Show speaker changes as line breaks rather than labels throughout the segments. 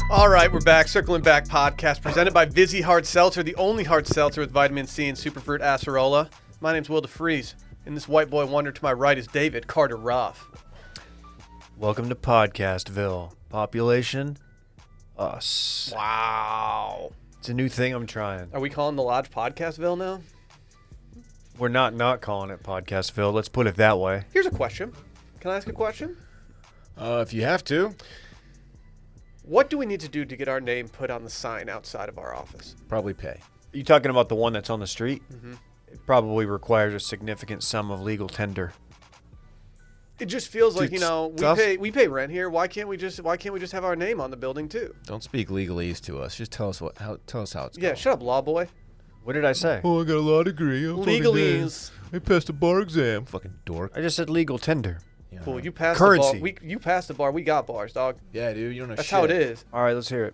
All right, we're back. Circling Back podcast presented by Vizzy Hard Seltzer, the only hard seltzer with vitamin C and superfruit acerola. My name's Will DeFries, and this white boy wonder to my right is David Carter Ruff.
Welcome to Podcastville. Population, us.
Wow.
It's a new thing I'm trying.
Are we calling the lodge Podcastville now?
We're not calling it Podcastville. Let's put it that way.
Here's a question. Can I ask a question?
If you have to.
What do we need to do to get our name put on the sign outside of our office?
Probably pay.
Are you talking about the one that's on the street?
Mm-hmm.
It probably requires a significant sum of legal tender.
It just feels like,
tough.
we pay rent here. Why can't we just have our name on the building too?
Don't speak legalese to us. Just tell us how it's going.
Yeah, shut up, law boy.
What did I say?
Oh, I got a law degree.
Legalese.
I passed a bar exam. Fucking dork.
I just said legal tender.
Yeah.
Cool. You passed
Currency.
the bar. You passed the bar. We got bars, dog.
Yeah, dude. You don't know
That's
shit.
how it is.
All right, let's hear it.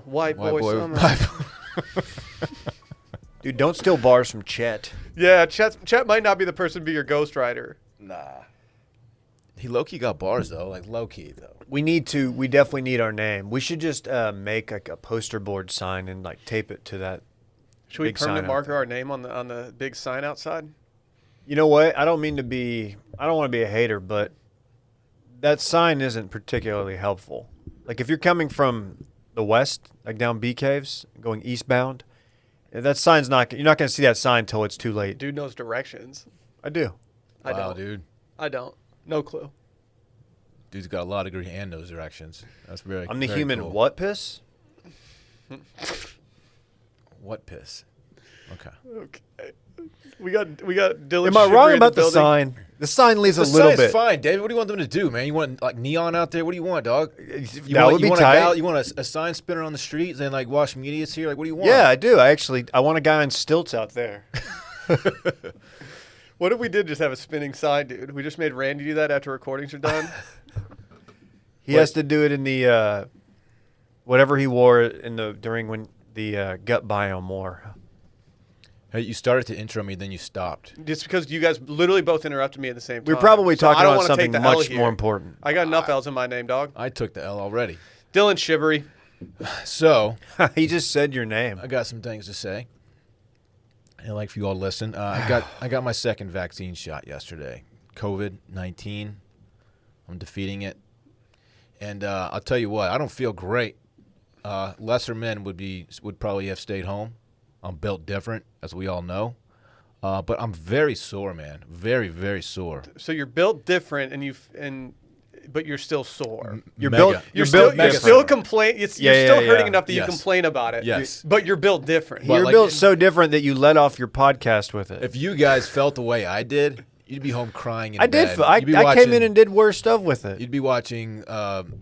White boy summer.
Dude, don't steal bars from Chet.
Yeah, Chet might not be the person to be your ghostwriter.
Nah. He low-key got bars, though. Like, low-key, though.
We definitely need our name. We should just make like a poster board sign and like tape it to that.
Should we
big sign
permanent
out
marker
there.
our name on the big sign outside?
You know what? I don't want to be a hater, but that sign isn't particularly helpful. Like if you're coming from the west, like down B Caves, going eastbound, that sign's you're not going to see that sign till it's too late.
Dude knows directions.
I do.
I don't.
Dude.
I don't. No clue.
Dude's got a law degree and knows directions. That's very
I'm the
very
human
cool.
what piss?
What piss? Okay.
Okay. We got Dylan.
Am I
Shivery
wrong
in
about the
building.
sign? The sign leaves
The
a little
sign's
bit.
fine, David. What do you want them to do, man? You want like neon out there? What do you want, dog?
That would be tight.
You want a sign spinner on the street and like watch media's here? Like, what do you want?
Yeah, I do. I want a guy on stilts out there.
What if we did just have a spinning sign, dude? We just made Randy do that after recordings are done.
He has to do it in the whatever he wore during when the gut biome war.
Hey, you started to intro me, then you stopped.
Just because you guys literally both interrupted me at the same time.
We're probably
So I
talking
don't
about
wanna take
something
the L
much
here.
more important.
I got enough L's in my name, dog.
I took the L already.
Dylan Shivery.
So
He just said your name.
I got some things to say. And like for you all to listen, I got my second vaccine shot yesterday. COVID-19. I'm defeating it. And I'll tell you what, I don't feel great. Lesser men would probably have stayed home. I'm built different, as we all know. But I'm very sore, man. Very, very sore.
So you're built different, but you're still sore.
You're
Mega.
built.
You're
built
still
different.
complain. You're
Yeah,
still
yeah,
hurting
yeah.
enough that you
Yes.
complain about it.
Yes.
But you're built different.
But
You're
like-
built so different that you let off your podcast with it.
If you guys felt the way I did, you'd be home crying in
I
bed.
did. I
You'd be
came in
watching-
and did worse stuff with it.
You'd be watching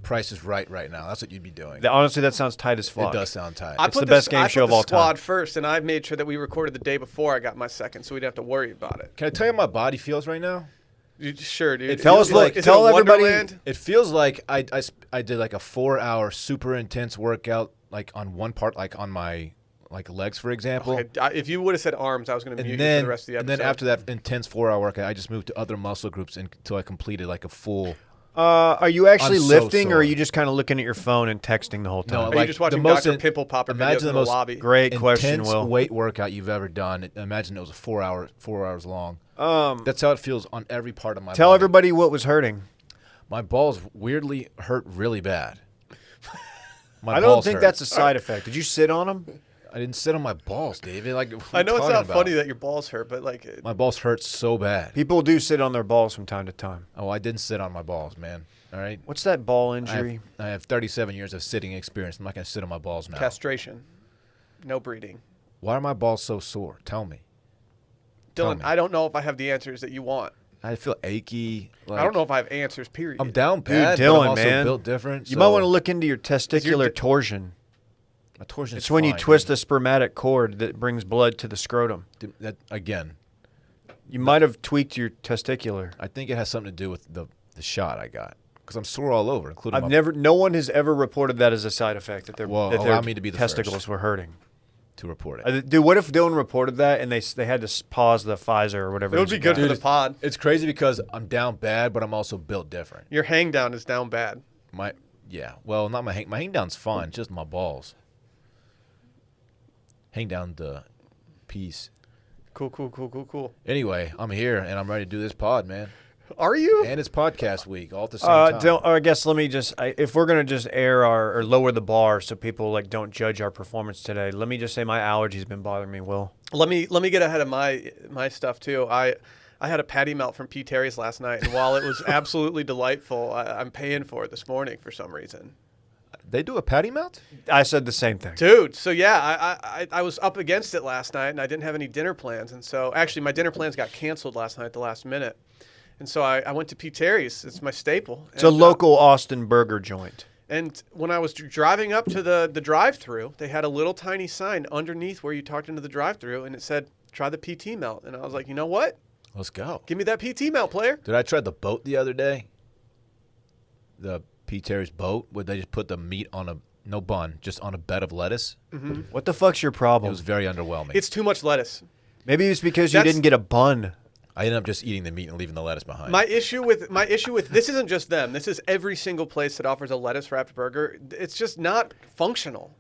Price is Right now. That's what you'd be doing.
Honestly, that sounds tight as fuck.
It does sound tight.
I
It's
put
the best game show of all time.
squad first, and I made sure that we recorded the day before I got my second, so we didn't have to worry about it.
Can I tell you how my body feels right now?
Sure, dude.
It
Tell
feels
us,
like-
is
tell
it a
everybody.
Wonderland?
It feels like I did like a 4-hour super intense workout, like on one part, like on my like legs, for example.
Okay, if you would have said arms, I was going to mute
And
you for
then,
the rest of the
and
episode.
then after that intense 4-hour workout, I just moved to other muscle groups until I completed like a full.
Are you actually
I'm so
lifting, or
sore.
are you just kind of looking at your phone and texting the whole
No,
time?
Are you just watching
the most
Dr. Pimple Popper videos
imagine
in
the
the
most
lobby?
Great question,
intense
Will.
weight workout you've ever done. Imagine it was a 4 hours long.
Um,
That's how it feels on every part of my
tell
body.
everybody what was hurting.
My balls weirdly hurt really bad. My
I don't
balls
think
hurt.
that's a side effect. Did you sit on them?
I didn't sit on my balls, David. Like what
I know
are you
it's
talking
not
about?
funny that your balls hurt, but like,
My balls hurt so bad.
People do sit on their balls from time to time.
Oh, I didn't sit on my balls, man. All right.
What's that ball injury?
I have 37 years of sitting experience. I'm not going to sit on my balls now.
castration, no breeding.
Why are my balls so sore? Tell me. Tell
Dylan,
me.
I don't know if I have the answers that you want.
I feel achy. Like,
I don't know if I have answers, period.
I'm down
Dude,
bad, but
Dylan,
I'm also
man.
built different.
You
so
might want to look into your testicular
di-
torsion.
My torsion's
It's when you
fine,
twist
dude.
the spermatic cord that brings blood to the scrotum.
Dude, that, again,
You might have tweaked your testicular.
I think it has something to do with the shot I got. Because I'm sore all over, including
No one has ever reported that as a side effect, that
Well,
that
allow
their
me to be the
testicles
first.
were hurting.
to report it.
Dude, what if Dylan reported that and they had to pause the Pfizer or whatever?
It would be good for
Dude,
the pod.
It's crazy because I'm down bad, but I'm also built different.
Your hang down is down bad.
Well, not my hang down's fine, just my balls. Hang down the piece.
Cool.
Anyway, I'm here and I'm ready to do this pod, man.
Are you?
And it's podcast week all at the same time.
I guess let me just, if we're gonna just air or lower the bar so people like don't judge our performance today, let me just say my allergies been bothering me. Will,
Let me get ahead of my stuff too. I had a patty melt from P. Terry's last night, and while it was absolutely delightful, I'm paying for it this morning for some reason.
They do a patty melt?
I said the same thing,
Dude. So yeah, I was up against it last night, and I didn't have any dinner plans, and so actually my dinner plans got canceled last night at the last minute, and so I went to P. Terry's. It's my staple.
It's a local Austin burger joint.
And when I was driving up to the drive-thru, they had a little tiny sign underneath where you talked into the drive-thru, and it said, "Try the PT melt." And I was like, you know what?
Let's go.
Give me that PT melt, player.
Dude, I tried the boat the other day. The P. Terry's boat, where they just put the meat on no bun, just on a bed of lettuce.
Mm-hmm.
What the fuck's your
It
problem?
was very underwhelming.
It's too much lettuce.
Maybe it's because you didn't get a bun.
I ended up just eating the meat and leaving the lettuce behind.
My issue with this isn't just them. This is every single place that offers a lettuce wrapped burger. It's just not functional.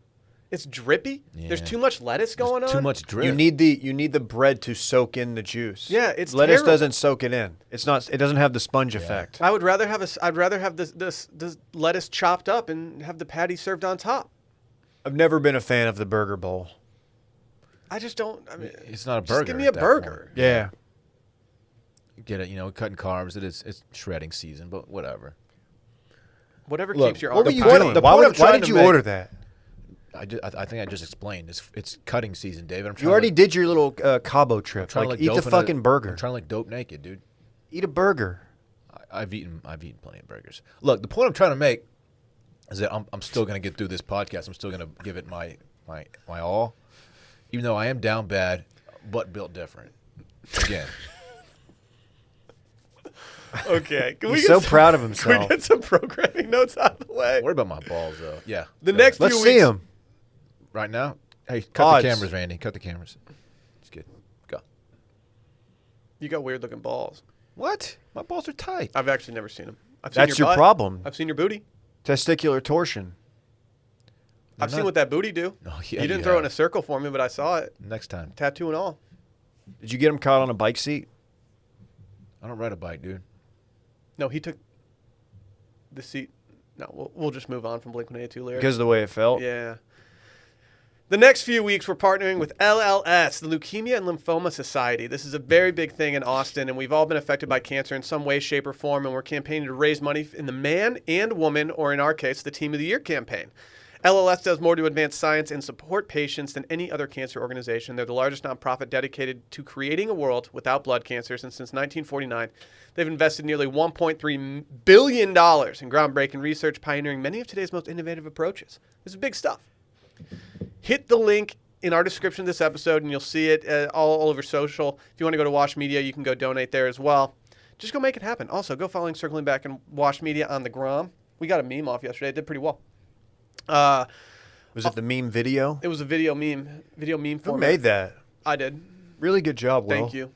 It's drippy.
Yeah.
There's too much lettuce going on.
Too much drip.
You need the bread to soak in the juice.
Yeah, it's
lettuce
terrible.
doesn't soak it in. It doesn't have the sponge effect.
I'd rather have this lettuce chopped up and have the patty served on top.
I've never been a fan of the burger bowl.
I just don't. I mean,
It's not a
just
burger.
give me
at
a
that
burger.
point.
Yeah.
Get it, cutting carbs. It's shredding season, but whatever.
Whatever
Look,
keeps your
What
arm.
were you
point-
doing?
the
Why,
point I'm
why
trying
did
to
you
make-
order that?
I think I just explained. It's cutting season, David. I'm trying
You already
to
did your little Cabo trip.
trying to
Like,
look
eat the
dope in
fucking
a-
burger.
I'm trying to look dope naked, dude.
Eat a burger.
I've eaten plenty of burgers. Look, the point I'm trying to make is that I'm still going to get through this podcast. I'm still going to give it my all, even though I am down bad, but built different. Again,
Okay. Can
He's
get
so
some-
proud of
Can we
himself.
get some programming notes out of the way?
worry about my balls though. Yeah.
The
Go.
next
Let's
few
see
weeks,
him.
right now. Hey, cut
Odds.
the cameras, Randy. Cut the cameras. It's good. Go.
You got weird looking balls.
What? My balls are tight.
I've actually never seen them. I've seen
That's your
butt.
problem.
I've seen your booty.
Testicular torsion.
I've seen
not-
what that booty do.
No, yeah,
you didn't
you
throw it in
have.
a circle for me, but I saw it.
Next time.
Tattoo and all.
Did you get him caught on a bike seat?
I don't ride a bike, dude.
No, he took the seat. No, we'll just move on from Blink-182 lyrics.
Because of the way it felt?
Yeah. The next few weeks, we're partnering with LLS, the Leukemia and Lymphoma Society. This is a very big thing in Austin, and we've all been affected by cancer in some way, shape, or form, and we're campaigning to raise money in the man and woman, or in our case, the Team of the Year campaign. LLS does more to advance science and support patients than any other cancer organization. They're the largest nonprofit dedicated to creating a world without blood cancers, and since 1949, they've invested nearly $1.3 billion in groundbreaking research, pioneering many of today's most innovative approaches. This is big stuff. Hit the link in our description of this episode, and you'll see it all over social. If you want to go to Wash Media, you can go donate there as well. Just go make it happen. Also, go following Circling Back and Wash Media on the Grom. We got a meme off yesterday. It did pretty well.
Was it the meme video?
It was a video meme
Who
format.
made that?
I did.
Really good job, Will.
Thank you.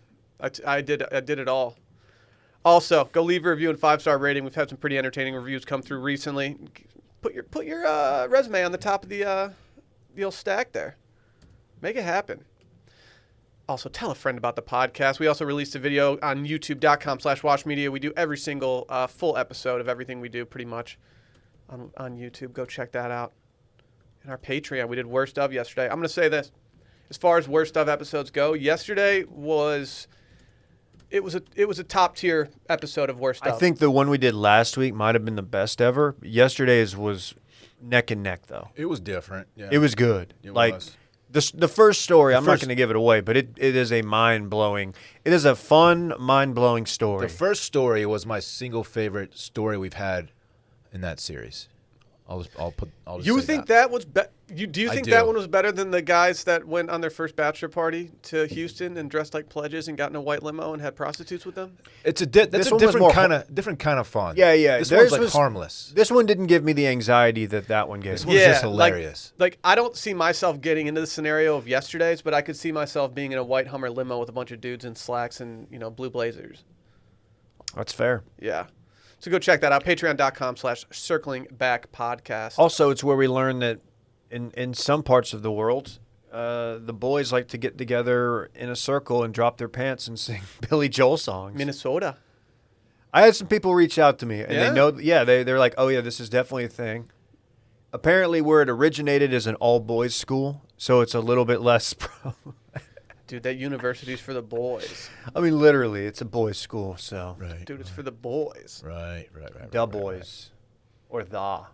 I did it all. Also, go leave a review and 5-star rating. We've had some pretty entertaining reviews come through recently. Put your resume on the top of the old stack there. Make it happen. Also, tell a friend about the podcast. We also released a video on youtube.com/watchmedia. We do every single full episode of everything we do pretty much on YouTube. Go check that out. And our Patreon, we did Worst Of yesterday. I'm going to say this. As far as Worst Of episodes go, yesterday was a top tier episode of Worst Of.
I think the one we did last week might have been the best ever. Yesterday's was neck and neck, though.
It was different. Yeah.
It was good.
It
like
was.
the first story, I'm not
first-
going to give it away, but it is a mind-blowing. It is a fun, mind-blowing story.
The first story was my single favorite story we've had in that series. I'll just
You
say
think that was do you
I
think
do.
that one was better than the guys that went on their first bachelor party to Houston and dressed like pledges and got in a white limo and had prostitutes with them?
It's
This
that's a
one was more
different kind of fun.
Yeah, yeah.
This
Theirs
one's like
was-
harmless.
This one didn't give me the anxiety that one gave.
This
me.
one's just hilarious.
Like I don't see myself getting into the scenario of yesterday's, but I could see myself being in a white Hummer limo with a bunch of dudes in slacks and blue blazers.
That's fair.
Yeah. So go check that out. Patreon.com/circlingbackpodcast.
Also, it's where we learn that in some parts of the world, the boys like to get together in a circle and drop their pants and sing Billy Joel songs.
Minnesota.
I had some people reach out to me, and
Yeah?
they know, they're like, oh, yeah, this is definitely a thing. Apparently, where it originated is an all-boys school, so it's a little bit less.
Dude, that university's for the boys.
I mean, literally, it's a boys' school, so.
Right.
Dude, it's for the boys.
Right.
The boys. Or the.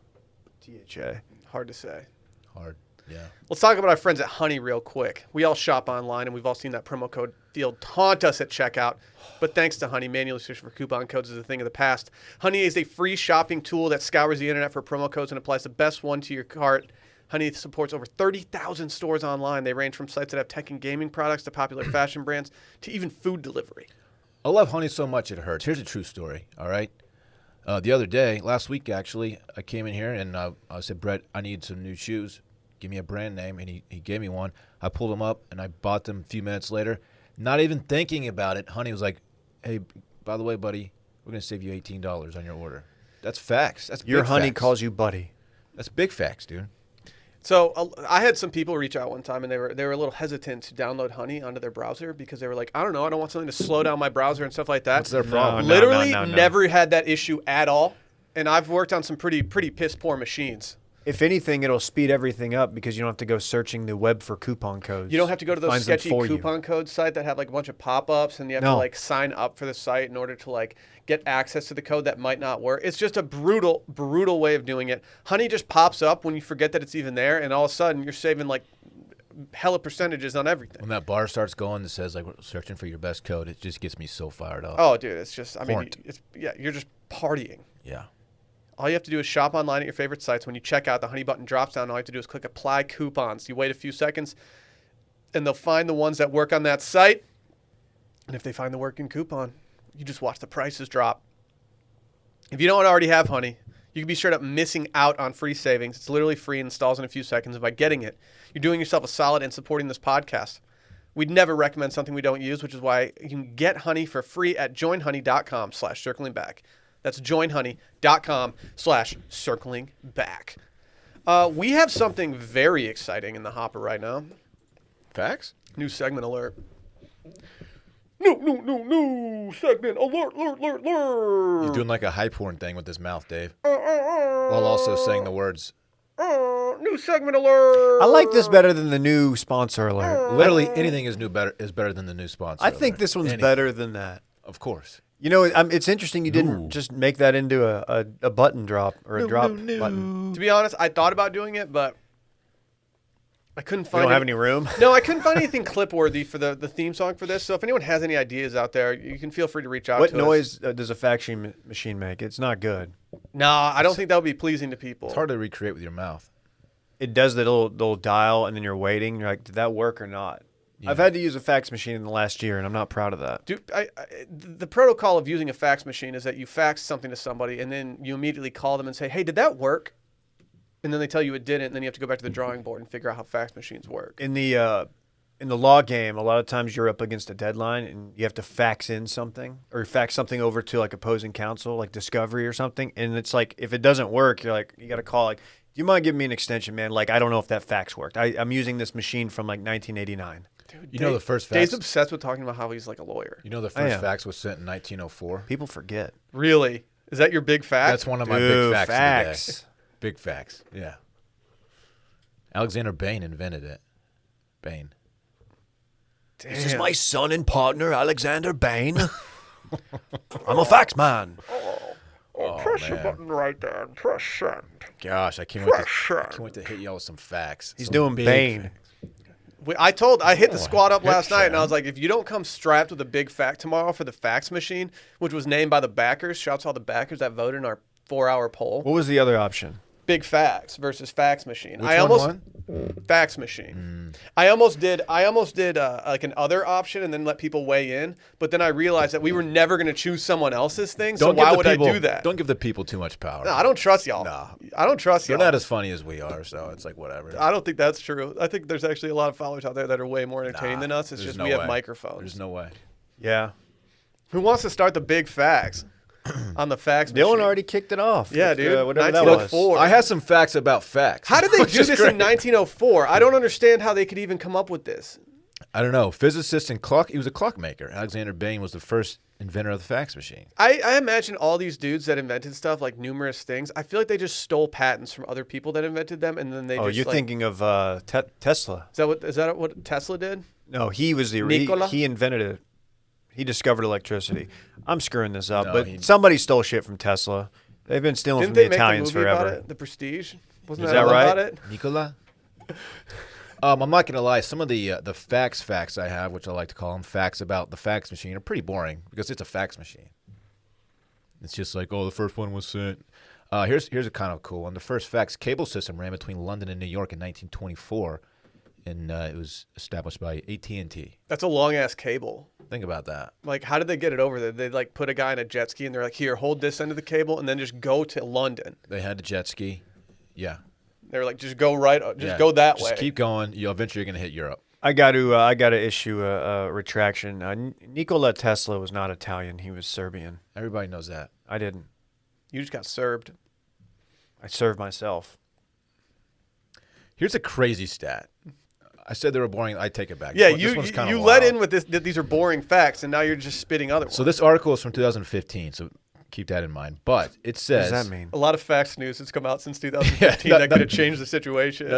THA.
Hard to say.
Hard. Yeah.
Let's talk about our friends at Honey real quick. We all shop online, and we've all seen that promo code field taunt us at checkout. But thanks to Honey, manually searching for coupon codes is a thing of the past. Honey is a free shopping tool that scours the internet for promo codes and applies the best one to your cart. Honey supports over 30,000 stores online. They range from sites that have tech and gaming products to popular fashion brands to even food delivery.
I love Honey so much it hurts. Here's a true story, all right? The other day, last week actually, I came in here and I said, Brett, I need some new shoes. Give me a brand name, and he gave me one. I pulled them up, and I bought them a few minutes later. Not even thinking about it, Honey was like, hey, by the way, buddy, we're going to save you $18 on your order. That's facts. That's
Your
big
honey
facts.
calls you buddy.
That's big facts, dude.
So I had some people reach out one time, and they were a little hesitant to download Honey onto their browser because they were like, I don't know, I don't want something to slow down my browser and stuff like that.
What's their problem?
No.
Literally never had that issue at all, and I've worked on some pretty piss poor machines.
If anything, it'll speed everything up because you don't have to go searching the web for coupon codes.
You don't have to go to those
Finds them
sketchy
for you.
coupon code site that have like a bunch of pop-ups, and you have to
No.
like sign up for the site in order to like get access to the code that might not work. It's just a brutal way of doing it. Honey just pops up when you forget that it's even there, and all of a sudden you're saving like hella percentages on everything.
When that bar starts going that says, like, we're searching for your best code, it just gets me so fired up.
Oh, dude, it's just, I mean,
Horned.
you're just partying.
Yeah.
All you have to do is shop online at your favorite sites. When you check out, the Honey button drops down. All you have to do is click Apply Coupons. You wait a few seconds, and they'll find the ones that work on that site. And if they find the working coupon, you just watch the prices drop. If you don't already have Honey, you can be straight up missing out on free savings. It's literally free and installs in a few seconds. And by getting it, you're doing yourself a solid and supporting this podcast. We'd never recommend something we don't use, which is why you can get Honey for free at joinhoney.com/circlingback. That's joinhoney.com/circlingback. We have something very exciting in the hopper right now.
Facts?
New segment alert. No. Segment alert.
He's doing like a hype horn thing with his mouth, Dave. While also saying the words.
New segment alert.
I like this better than the new sponsor alert.
Literally anything is better than the new sponsor.
I think
alert.
this one's
Anything.
better than that.
Of course.
You know, it's interesting you didn't
No.
just make that into a button drop or a drop button.
To be honest, I thought about doing it, but I couldn't
You
find
don't have any room?
No, I couldn't find anything clip-worthy for the theme song for this. So if anyone has any ideas out there, you can feel free to reach out
What
to us.
noise does a fax machine make? It's not good.
No, I don't think that would be pleasing to people.
It's hard to recreate with your mouth.
It does the little dial, and then you're waiting. You're like, did that work or not?
Yeah.
I've had to use a fax machine in the last year, and I'm not proud of that.
Dude, the protocol of using a fax machine is that you fax something to somebody, and then you immediately call them and say, hey, did that work? And then they tell you it didn't, and then you have to go back to the drawing board and figure out how fax machines work.
In the law game, a lot of times you're up against a deadline, and you have to fax in something or fax something over to like opposing counsel, like Discovery or something. And it's like, if it doesn't work, you're like, you got to call like, do you mind giving me an extension, man? Like, I don't know if that fax worked. I'm using this machine from like 1989.
Dude,
You know the first
Dave's
fax.
obsessed with talking about how he's like a lawyer.
You know the
I
first
am.
fax was sent in 1904.
People forget.
Really? Is that your big fact?
That's one of my
Dude,
big facts.
facts.
Of the day. Big facts. Yeah. Alexander Bain invented it. Bain.
Damn.
This is my son and partner, Alexander Bain. I'm a fax man.
press your
man.
button right there and press send.
Gosh, I can't wait
Pressure.
to hit y'all with some facts.
He's
Some
doing
big
Bane.
facts.
I hit the
Oh,
squad up
heck
last night, and I
yeah.
was like, if you don't come strapped with a big fact tomorrow for the fax machine, which was named by the backers, shouts to all the backers that voted in our 4-hour poll.
What was the other option?
Big facts versus fax machine.
Which
I
one
almost
won?
fax machine. I almost did like an other option and then let people weigh in, but then I realized that we were never going to choose someone else's thing. So why would I do that?
Don't give the people too much power.
No, I don't trust y'all.
Nah.
I don't trust
They're
y'all.
not as funny as we are, so it's like whatever.
I don't think that's true. I think there's actually a lot of followers out there that are way more entertaining than us. It's
There's
just
no
we have
way.
microphones.
There's no way.
Yeah.
Who wants to start the big facts? on the fax
Dylan
machine.
already kicked it off.
Yeah,
with,
dude.
whatever that was.
1904.
I have some facts about facts.
How did they
which
do
is
this
great.
in 1904? I don't understand how they could even come up with this.
I don't know. Physicist and clock. He was a clockmaker. Alexander Bain was the first inventor of the fax machine.
I imagine all these dudes that invented stuff, like numerous things, I feel like they just stole patents from other people that invented them, and then they
Oh,
just,
you're
like,
thinking of Tesla.
Is that what Tesla did?
No, he was the
Nikola?
he invented it. He discovered electricity. I'm screwing this up,
No,
but somebody stole shit from Tesla. They've been stealing
Didn't
from the
they make
Italians
a movie
forever.
about it? The Prestige? Wasn't
Is
that
that
all
right?
about it?
Nicola? I'm not gonna lie. Some of the facts I have, which I like to call them facts about the fax machine, are pretty boring because it's a fax machine. It's just like, oh, the first one was sent. Here's a kind of cool one. The first fax cable system ran between London and New York in 1924, and it was established by AT&T.
That's a long ass cable.
Think about that.
Like, how did they get it over there? They like put a guy in a jet ski and they're like, here, hold this end of the cable, and then just go to London.
They had the jet ski. Yeah.
They were like, just go right,
Yeah.
go that way.
Just keep going. Eventually, you're gonna hit Europe.
I got to issue a retraction. Nikola Tesla was not Italian. He was Serbian.
Everybody knows that.
I didn't.
You just got served.
I served myself.
Here's a crazy stat. I said they were boring. I take it back.
Yeah,
This one's kinda
you let
wild.
in with this that these are boring facts, and now you're just spitting other ones.
So this article is from 2015, so keep that in mind. But it
What
says
does that mean?
a lot of facts news has come out since 2015 that could have changed the situation.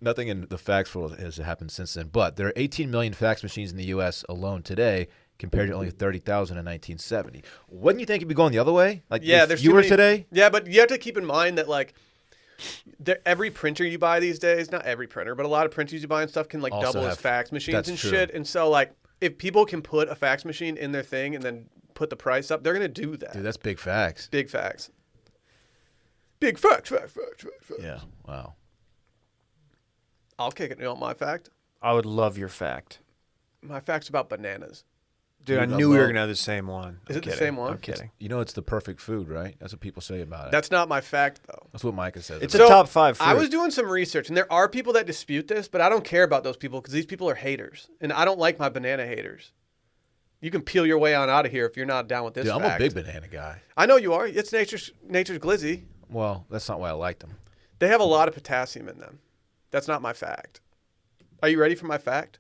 nothing in the fax world has happened since then. But there are 18 million fax machines in the U.S. alone today, compared to only 30,000 in 1970. Wouldn't you think it'd be going the other way? Like,
Yeah,
if
there's
you
too
were
many-
today.
Yeah, but you have to keep in mind that like every printer you buy these days, not every printer, but a lot of printers you buy and stuff can like
Also
double as
have-
fax machines
that's
and
true.
shit. And so like if people can put a fax machine in their thing and then put the price up, they're gonna do that.
Dude, that's big fax.
Big facts. Big facts.
Yeah. Wow.
I'll kick it. You want my fact?
I would love your fact.
My fact's about bananas.
Dude, I
Dude,
knew we were
love-
going to have the same one.
Is
I'm
it the
kidding.
same one?
I'm kidding.
You know, it's the perfect food, right? That's what people say about it.
That's not my fact though.
That's what Micah says.
It's
about
a top 5 fruit.
I was doing some research, and there are people that dispute this, but I don't care about those people because these people are haters, and I don't like my banana haters. You can peel your way on out of here if you're not down with this
Dude, I'm
fact.
a big banana guy.
I know you are. It's nature's glizzy.
Well, that's not why I like them.
They have a lot of potassium in them. That's not my fact. Are you ready for my fact?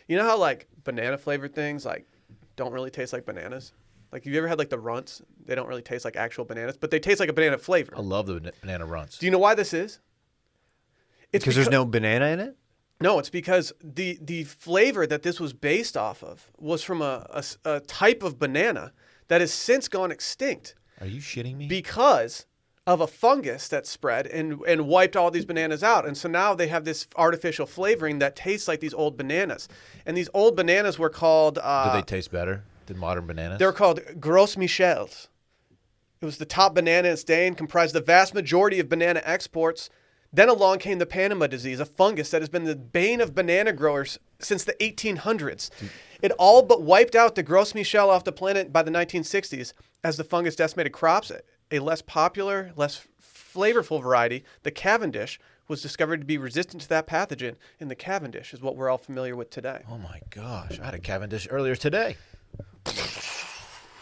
You know how like banana flavored things like don't really taste like bananas? Like have you ever had like the runts? They don't really taste like actual bananas, but they taste like a banana flavor.
I love the banana runts.
Do you know why this is? It's
because there's no banana in it?
No, it's because the flavor that this was based off of was from a type of banana that has since gone extinct
Are you shitting me?
because of a fungus that spread and wiped all these bananas out. And so now they have this artificial flavoring that tastes like these old bananas. And these old bananas were called...
Do they taste better than modern bananas?
They were called Gros Michels. It was the top banana in its day and comprised the vast majority of banana exports. Then along came the Panama disease, a fungus that has been the bane of banana growers since the 1800s. It all but wiped out the Gros Michel off the planet by the 1960s as the fungus decimated crops. A less popular, less flavorful variety, the Cavendish, was discovered to be resistant to that pathogen, and the Cavendish is what we're all familiar with today.
Oh my gosh! I had a Cavendish earlier today.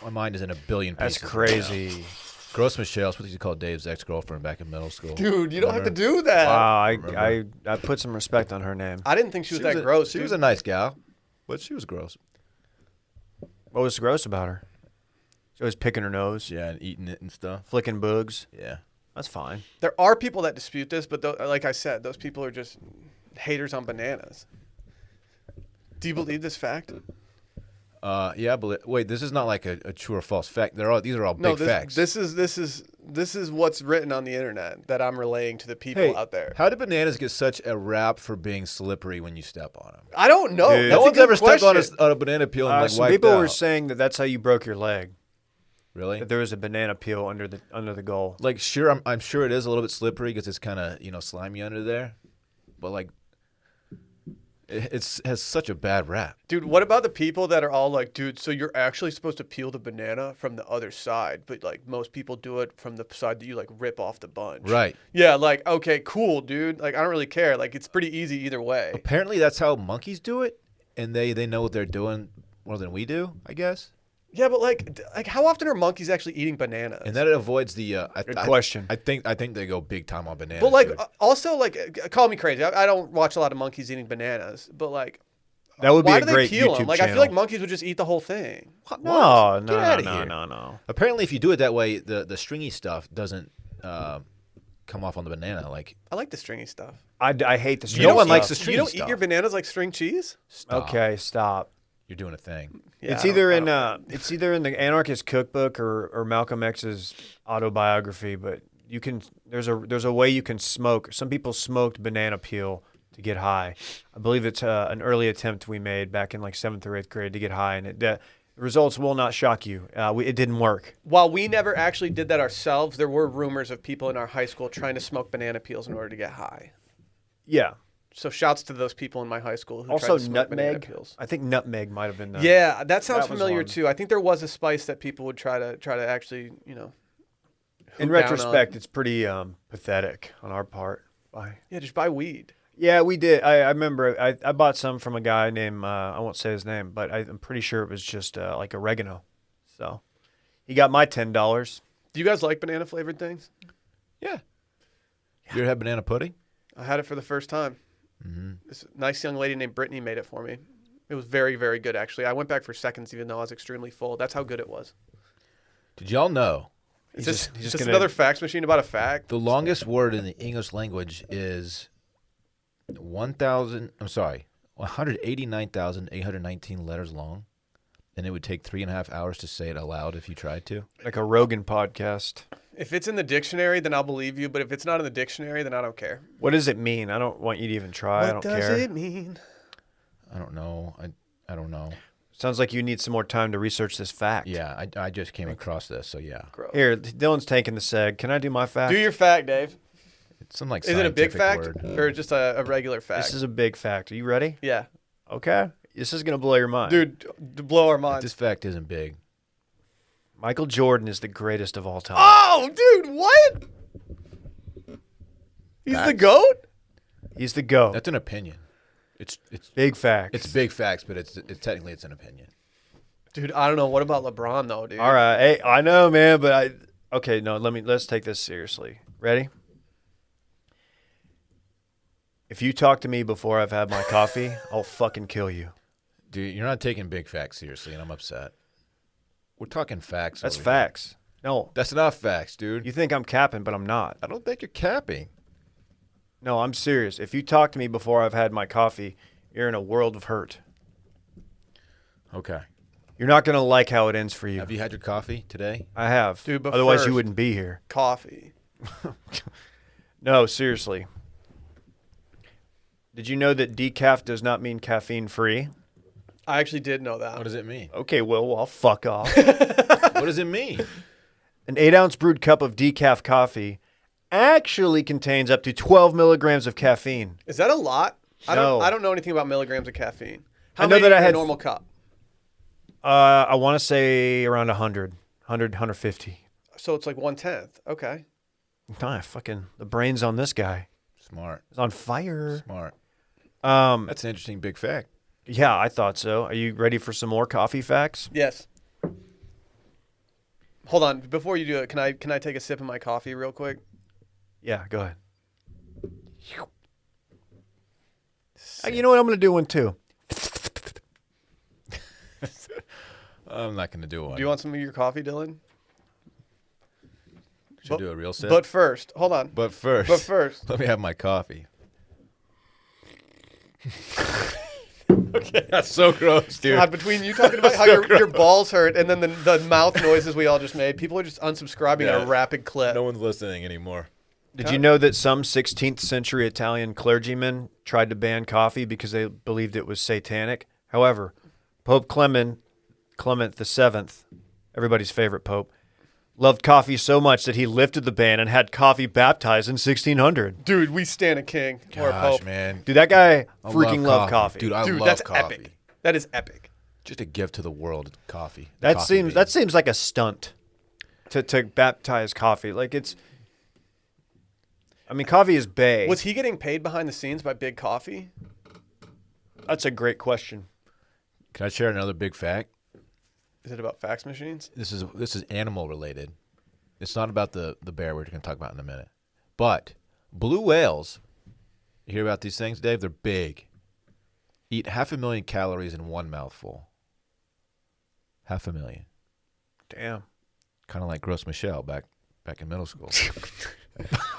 My mind is in a billion
That's
pieces. right now.
crazy.
Gross Michelle. That's what you called Dave's ex-girlfriend back in middle school.
Dude, you don't have to
Remember?
do that.
Wow,
Remember.
I put some respect on her name.
I didn't think she was that gross.
She
dude.
was a nice gal, but she was gross.
What was gross about her? She was picking her nose,
Yeah, and eating it and stuff.
flicking boogs.
Yeah.
That's fine.
There are people that dispute this, but like I said, those people are just haters on bananas. Do you believe this fact?
Yeah, but wait, this is not like a true or false fact. These are all big facts.
This is what's written on the internet that I'm relaying to the people out there.
How did bananas get such a rap for being slippery when you step on them?
I don't know.
Dude.
That's
No
a
one's
good
ever stepped on
question.
a banana peel and like
Some
wiped
people
out.
were saying that that's how you broke your leg.
Really?
That there was a banana peel under the goal.
Like, sure, I'm sure it is a little bit slippery because it's kind of slimy under there, but like, it has such a bad rap.
Dude, what about the people that are all like, dude, so you're actually supposed to peel the banana from the other side, but like most people do it from the side that you like rip off the bunch.
Right.
Yeah, like, okay, cool, dude. Like, I don't really care. Like, it's pretty easy either way.
Apparently, that's how monkeys do it, and they know what they're doing more than we do, I guess.
Yeah, but like how often are monkeys actually eating bananas?
And that avoids the.
Good question.
I think they go big time on bananas.
But like
dude.
also like call me crazy. I don't watch a lot of monkeys eating bananas, but like
That would be
why
a
do they
great
peel
YouTube
them? Like
channel.
I feel like monkeys would just eat the whole thing.
What?
No,
What?
no,
Get outta
no,
here.
no.
Apparently, if you do it that way, the stringy stuff doesn't come off on the banana. Like
I like the stringy stuff.
I hate the stringy
No one
stuff.
likes the
You
stringy
don't
stuff.
eat your bananas like string cheese?
Stop.
Okay, stop.
You're doing a thing.
Yeah,
It's
I
either
don't-
in
I don't-
it's either in the Anarchist Cookbook or Malcolm X's autobiography, but you can there's a way you can smoke. Some people smoked banana peel to get high. I believe it's an early attempt we made back in like 7th or 8th grade to get high, and the results will not shock you. It didn't work.
While we never actually did that ourselves, there were rumors of people in our high school trying to smoke banana peels in order to get high.
Yeah.
So shouts to those people in my high school who
Also
tried to smoke banana
nutmeg.
peels.
I think nutmeg might have been the
Yeah, that sounds
That was
familiar
one.
too. I think there was a spice that people would try to actually,
In
hoop down
retrospect,
on.
it's pretty pathetic on our part. Bye.
Yeah, just buy weed.
Yeah, we did. I remember I bought some from a guy named I won't say his name, but I'm pretty sure it was just like oregano. So he got my $10.
Do you guys like banana flavored things?
Yeah. You ever had banana pudding?
I had it for the first time. This nice young lady named Brittany made it for me. It was very, very good, actually. I went back for seconds, even though I was extremely full. That's how good it was.
Did y'all know
It's
He's
just,
just
just
gonna-
another fax machine about a fact.
the longest word in the English language is 189,819 letters long, and it would take 3.5 hours to say it aloud if you tried to?
Like a Rogan podcast.
If it's in the dictionary, then I'll believe you. But if it's not in the dictionary, then I don't care.
What does it mean? I don't want you to even try. I don't care.
mean?
I don't know. I don't know.
Sounds like you need some more time to research this fact.
Yeah, I just came across this, so yeah.
Gross.
Here, Dylan's taking the seg. Can I do my fact?
Do your fact, Dave.
It's some like
Is it a big
scientific
fact
word.
or just a regular fact?
This is a big fact. Are you ready?
Yeah.
Okay. This is gonna blow your mind.
Dude, to blow our minds.
This fact isn't big.
Michael Jordan is the greatest of all time.
Oh, dude, what? He's the
Facts.
GOAT?
He's the GOAT.
That's an opinion. It's
Big facts.
it's big facts, but it's technically it's an opinion.
Dude, I don't know. What about LeBron, though, dude?
All right. Hey, I know, man, but okay, no, let's take this seriously. Ready? If you talk to me before I've had my coffee, I'll fucking kill you.
Dude, you're not taking big facts seriously, and I'm upset. We're talking facts.
That's
over
facts. No.
Here. That's not facts, dude.
You think I'm capping, but I'm not.
I don't think you're capping.
No, I'm serious. If you talk to me before I've had my coffee, you're in a world of hurt.
Okay.
You're not going to like how it ends for you.
Have you had your coffee today?
I have.
Dude, but
Otherwise,
first-
you wouldn't be here.
Coffee.
No, seriously. Did you know that decaf does not mean caffeine free?
I actually did know that.
What does it mean?
Okay, well, I'll fuck off.
What does it mean?
An 8-ounce brewed cup of decaf coffee actually contains up to 12 milligrams of caffeine.
Is that a lot?
No.
I don't know anything about milligrams of caffeine. How
I know
many
that I
in a
had-
normal cup?
I want to say around 150.
So it's like 1/10. Okay.
Nah, fucking the brains on this guy.
Smart.
It's on fire.
Smart.
Um,
That's an interesting big fact.
yeah, I thought so. Are you ready for some more coffee facts?
Yes. Hold on. Before you do it, can I take a sip of my coffee real quick?
Yeah, go ahead. You know what? I'm going to do one too.
I'm not going to do one.
Do you want some of your coffee, Dylan?
Should I do a real sip?
But first, hold on.
But first.
But first.
Let me have my coffee. Okay. That's so gross, dude.
God, between you talking about how your balls hurt and then the mouth noises we all just made, people are just unsubscribing at
Yeah.
a rapid clip.
No one's listening anymore.
Did you know that some 16th century Italian clergymen tried to ban coffee because they believed it was satanic? However, Pope Clement VII, everybody's favorite pope, loved coffee so much that he lifted the ban and had coffee baptized in 1600.
Dude, we stand a king or a
Gosh,
pope.
man.
Dude, that guy
I
freaking loved coffee.
Dude, I
Dude,
love
that's
coffee.
epic. That is epic.
Just a gift to the world, coffee. The
that
coffee bean.
seems like a stunt to baptize coffee. Like it's I mean, coffee is bae.
Was he getting paid behind the scenes by Big Coffee?
That's a great question.
Can I share another big fact?
Is it about fax machines?
This is animal related. It's not about the bear we're going to talk about in a minute. But blue whales, you hear about these things, Dave? They're big. Eat 500,000 calories in one mouthful. 500,000.
Damn.
Kind of like Gross Michelle back in middle school.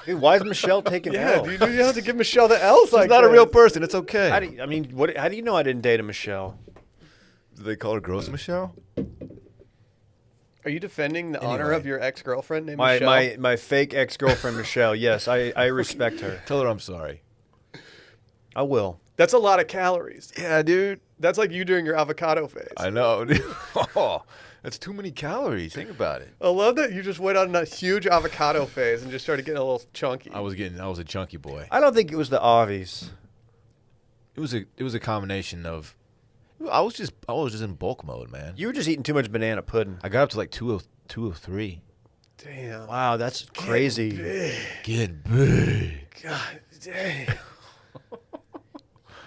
Dude, why is Michelle taking L?
dude, you have to give Michelle the L's.
She's not a real person. It's okay.
How do you know I didn't date a Michelle?
Do they call her Gross Michelle?
Are you defending the honor
Anyway.
of your ex-girlfriend named Michelle?
My fake ex-girlfriend Michelle. Yes, I respect her.
Tell her I'm sorry.
I will.
That's a lot of calories.
Yeah, dude.
That's like you during your avocado phase.
I know. Dude. Oh, that's too many calories. Think about it.
I love that you just went on a huge avocado phase and just started getting a little chunky.
I was a chunky boy.
I don't think it was the Avies.
It was a combination of. I was just in bulk mode, man.
You were just eating too much banana pudding.
I got up to like 203.
Damn.
Wow, that's crazy.
Getting big.
God damn.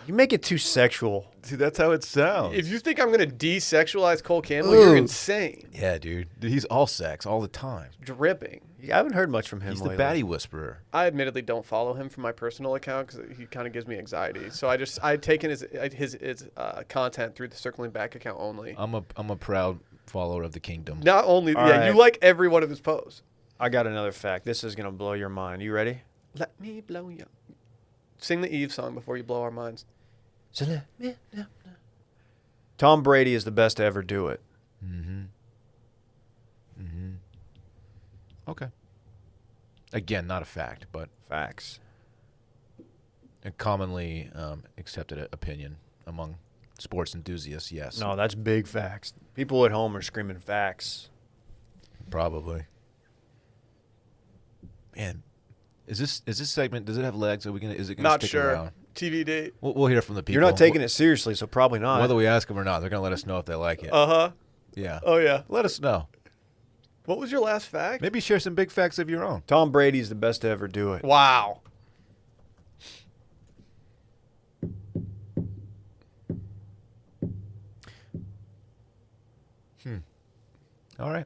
You make it too sexual.
Dude, that's how it sounds.
If you think I'm going to desexualize Cole Campbell, you're insane.
Yeah, dude. He's all sex all the time.
Dripping.
I haven't heard much from him
He's
lately.
the baddie whisperer.
I admittedly don't follow him from my personal account because he kind of gives me anxiety. So I'd taken his content through the Circling Back account only.
I'm a proud follower of the kingdom.
Not only,
All
yeah,
right.
you like every one of his posts.
I got another fact. This is going to blow your mind. You ready?
Let me blow you. Sing the Eve song before you blow our minds.
Tom Brady is the best to ever do it.
Okay. Again, not a fact, but
Facts.
a commonly accepted opinion among sports enthusiasts. Yes.
No, that's big facts. People at home are screaming facts.
Probably. Man, is this segment? Does it have legs? Is it gonna
Not
stick
sure.
around?
TBD.
We'll hear from the people.
You're not taking it seriously, so probably not.
Whether we ask them or not, they're gonna let us know if they like it.
Uh-huh.
Yeah.
Oh, yeah.
Let us know.
What was your last fact?
Maybe share some big facts of your own.
Tom Brady's the best to ever do it.
Wow.
All right.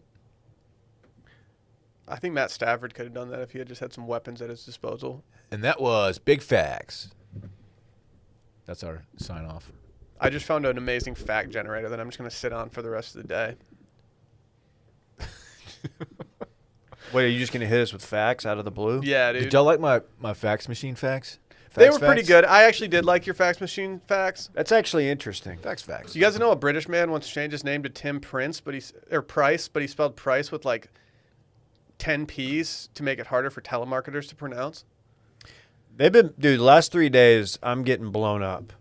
I think Matt Stafford could have done that if he had just had some weapons at his disposal.
And that was big facts. That's our sign off.
I just found an amazing fact generator that I'm just going to sit on for the rest of the day.
Wait, are you just going to hit us with facts out of the blue?
Yeah, dude.
Did y'all like my fax machine facts?
They
Fax
were pretty
facts?
good. I actually did like your fax machine facts.
That's actually interesting.
Facts.
You guys know a British man once changed his name to Tim Price, but he spelled Price with like 10 P's to make it harder for telemarketers to pronounce.
Dude, the last 3 days, I'm getting blown up.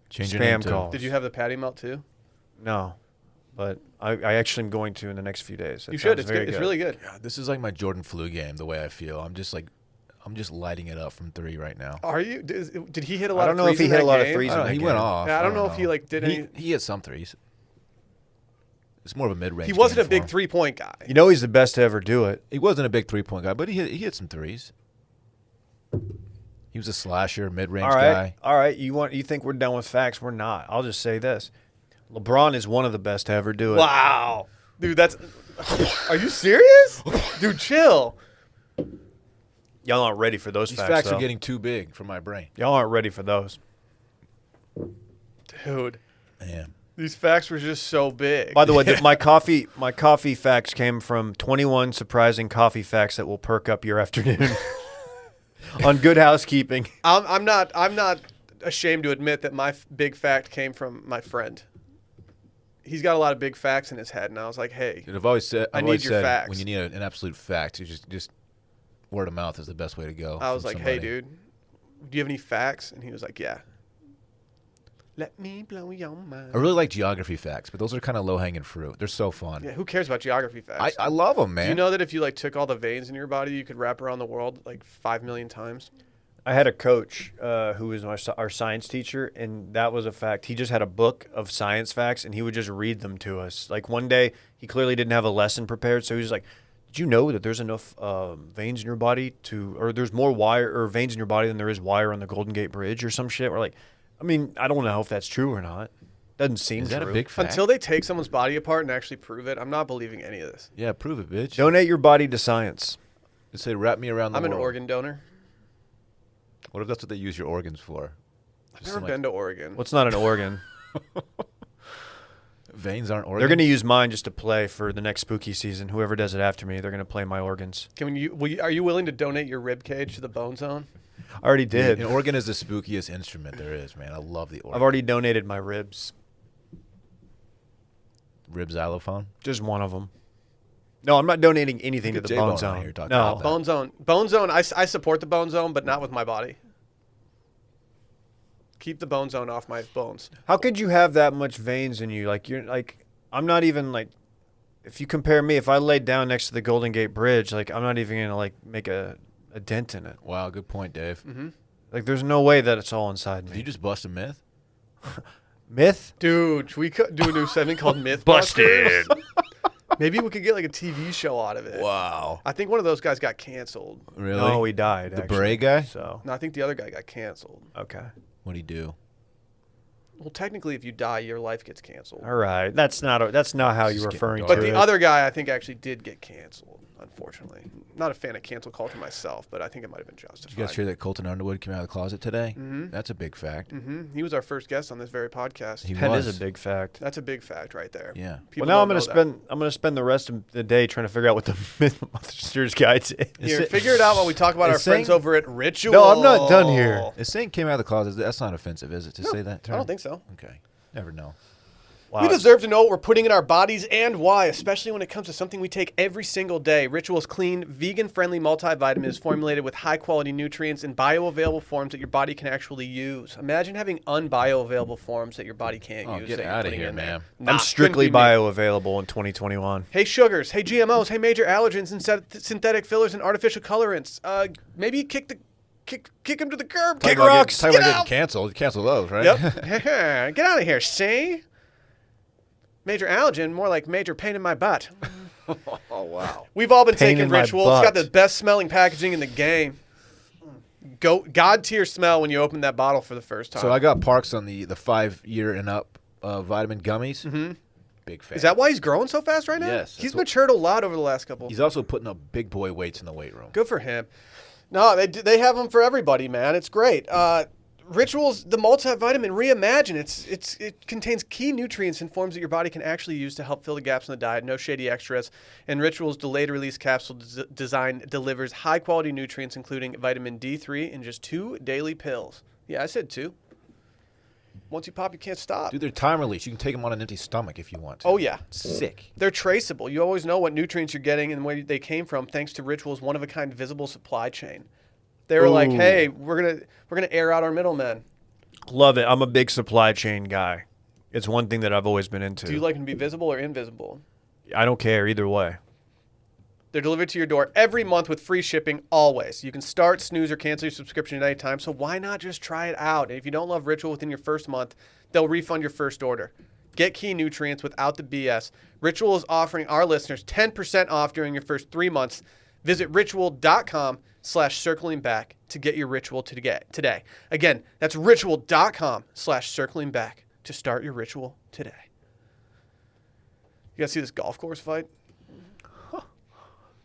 Change your name
Spam
to-
calls.
Did you have the patty melt too?
No, but I actually am going to in the next few days. That
You should.
sounds
It's
very
good. It's really good.
God, this is like my Jordan flu game. The way I feel, I'm just lighting it up from 3 right now.
Are you? Did he hit a lot?
I don't
of
know if
threes
he
in
hit a
that
lot of
game?
threes.
I don't know, he went off.
Yeah, I don't know if he like did any.
He hit some threes. It's more of a mid-range.
He wasn't
game
a big
for him.
3-point guy.
You know he's the best to ever do it.
He wasn't a big 3-point guy, but he hit some threes. He was a slasher, mid-range guy.
All right. You think we're done with facts? We're not. I'll just say this: LeBron is one of the best to ever do it.
Wow, dude, that's. Are you serious? Dude, chill.
Y'all aren't ready for those
These
facts.
facts
though.
are getting too big for my brain.
Y'all aren't ready for those.
Dude,
Man.
these facts were just so big.
By the way, my coffee facts came from 21 surprising coffee facts that will perk up your afternoon. On Good Housekeeping.
I'm not ashamed to admit that my big fact came from my friend. He's got a lot of big facts in his head, and I was like, hey,
Dude, I've always said,
I need your facts.
when you need an absolute fact, you just word of mouth is the best way to go.
I was
from
like, hey,
somebody.
dude, do you have any facts? And he was like, yeah. Let me blow your mind.
I really like geography facts, but those are kind of low-hanging fruit. They're so fun.
Yeah, who cares about geography facts?
I love them, man.
Do you know that if you like took all the veins in your body, you could wrap around the world like 5 million times?
I had a coach who was our science teacher, and that was a fact. He just had a book of science facts, and he would just read them to us. Like one day, he clearly didn't have a lesson prepared, so he was like, did you know that there's enough veins in your body or there's more wire or veins in your body than there is wire on the Golden Gate Bridge or some shit? We're like, I mean, I don't know if that's true or not. Doesn't seem
Is that
true.
a big fact?
Until they take someone's body apart and actually prove it, I'm not believing any of this.
Yeah, prove it, bitch.
Donate your body to science.
Just say, wrap me around the
I'm
world.
an organ donor.
What if that's what they use your organs for?
I've never been to Oregon.
What's not an organ?
Veins aren't organs?
They're going to use mine just to play for the next spooky season. Whoever does it after me, they're going to play my organs.
Are you willing to donate your rib cage to the Bone Zone?
I already did.
An organ is the spookiest instrument there is, man. I love the organ.
I've already donated my ribs.
Rib xylophone?
Just one of them. No, I'm not donating anything to the
J-Bone
Bone
on
Zone.
here talking
No.
about that.
Bone Zone. Bone Zone. I support the Bone Zone, but not with my body. Keep the Bone Zone off my bones.
How could you have that much veins in you? Like you're like, I'm not even like. If you compare me, if I laid down next to the Golden Gate Bridge, like I'm not even gonna like make a dent in it.
Wow, good point, Dave.
Mm-hmm.
Like there's no way that it's all inside
Did
me.
you just bust a myth?
Myth?
Dude, we could do a new segment called Myth
Busted.
Maybe we could get like a TV show out of it.
Wow.
I think one of those guys got canceled.
Really?
No, he died.
The
actually.
Beret guy?
So
No, I think the other guy got canceled.
okay.
What'd he do?
Well, technically, if you die, your life gets canceled.
All right. That's not how you're
Just get
referring
dark.
to
But
it.
the other guy, I think, actually did get canceled, unfortunately. Not a fan of cancel culture myself, but I think it might have been justified.
Did you guys hear that Colton Underwood came out of the closet today?
Mhm.
That's a big fact.
He was our first guest on this very podcast.
He
That
was.
is a big fact.
That's a big fact right there.
Yeah.
People
Well, now
don't
I'm
know
gonna spend the rest of the day trying to figure out what the Mythbusters guide is.
that. Here,
it-
figure it out while we talk about
is
our friends
saying-
over at Ritual.
No, I'm not done here.
If saying came out of the closet, that's not offensive, is it, to say that term?
I don't think so.
Okay. Never know.
Wow.
We deserve to know what we're putting in our bodies and why, especially when it comes to something we take every single day. Ritual's clean, vegan-friendly multivitamin is formulated with high-quality nutrients in bioavailable forms that your body can actually use. Imagine having unbioavailable forms that your body can't
Oh,
use.
get
that you're
outta
putting
here,
in there.
man.
Nah,
I'm strictly
couldn't be me.
bioavailable in 2021.
Hey sugars, hey GMOs, hey major allergens and synthetic fillers and artificial colorants. Maybe kick them to the curb.
Kick
Talking about
rocks.
Talking about
Get
getting
out.
canceled. Cancel those, right?
Yep. Get out of here, see? Major allergen, more like major pain in my butt.
Oh, wow.
We've all been
Pain
taking
in my
Ritual. It's got
butt.
the best smelling packaging in the game. God tier smell when you open that bottle for the first time.
So I got Parks on the 5-year and up vitamin gummies.
Mhm.
Big fan.
Is that why he's growing so fast right now?
Yes,
He's
that's what-
matured a lot over the last couple.
He's also putting up big boy weights in the weight room.
Good for him. No, they have them for everybody, man. It's great. Ritual's the multivitamin Reimagine. It contains key nutrients and forms that your body can actually use to help fill the gaps in the diet. No shady extras. And Ritual's delayed release capsule design delivers high quality nutrients, including vitamin D3 in just 2 daily pills. Yeah, I said 2. Once you pop, you can't stop.
Dude, they're time release. You can take them on an empty stomach if you want to.
Oh yeah.
Sick.
They're traceable. You always know what nutrients you're getting and where they came from thanks to Ritual's one-of-a-kind visible supply chain. They were like,
Ooh.
hey, we're gonna air out our middlemen.
Love it. I'm a big supply chain guy. It's one thing that I've always been into.
Do you like them to be visible or invisible?
I don't care either way.
They're delivered to your door every month with free shipping always. You can start, snooze, or cancel your subscription at any time, so why not just try it out? And if you don't love Ritual within your first month, they'll refund your first order. Get key nutrients without the BS. Ritual is offering our listeners 10% off during your first 3 months. Visit ritual.com/circlingback to get your Ritual today. Again, that's ritual.com/circlingback to start your Ritual today. You guys see this golf course fight?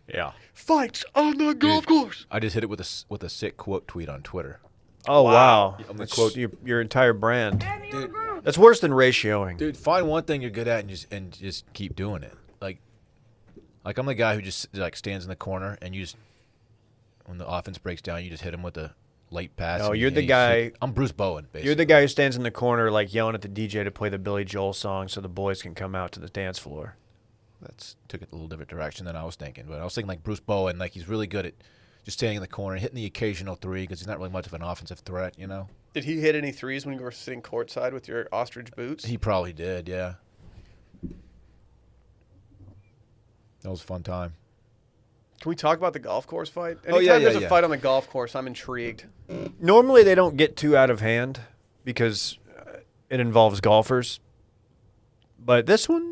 Yeah.
Fights on the golf course.
I just hit it with a sick quote tweet on Twitter.
Oh wow.
I'm gonna
That's
quote-
your entire brand.
Dude,
That's worse than ratioing.
dude, find one thing you're good at and just keep doing it. Like I'm the guy who just like stands in the corner and you just when the offense breaks down, you just hit him with a late pass.
No,
and
you're
and
the
you
guy-
shoot. I'm Bruce Bowen, basically.
You're the guy who stands in the corner like yelling at the DJ to play the Billy Joel song so the boys can come out to the dance floor.
That's took it a little different direction than I was thinking, but I was thinking like Bruce Bowen, like he's really good at just standing in the corner, hitting the occasional three because he's not really much of an offensive threat, you know.
Did he hit any threes when you were sitting courtside with your ostrich boots?
He probably did, yeah. That was a fun time.
Can we talk about the golf course fight?
Oh,
Anytime
yeah,
there's
yeah.
a fight on the golf course, I'm intrigued.
Normally they don't get too out of hand because it involves golfers. But this one,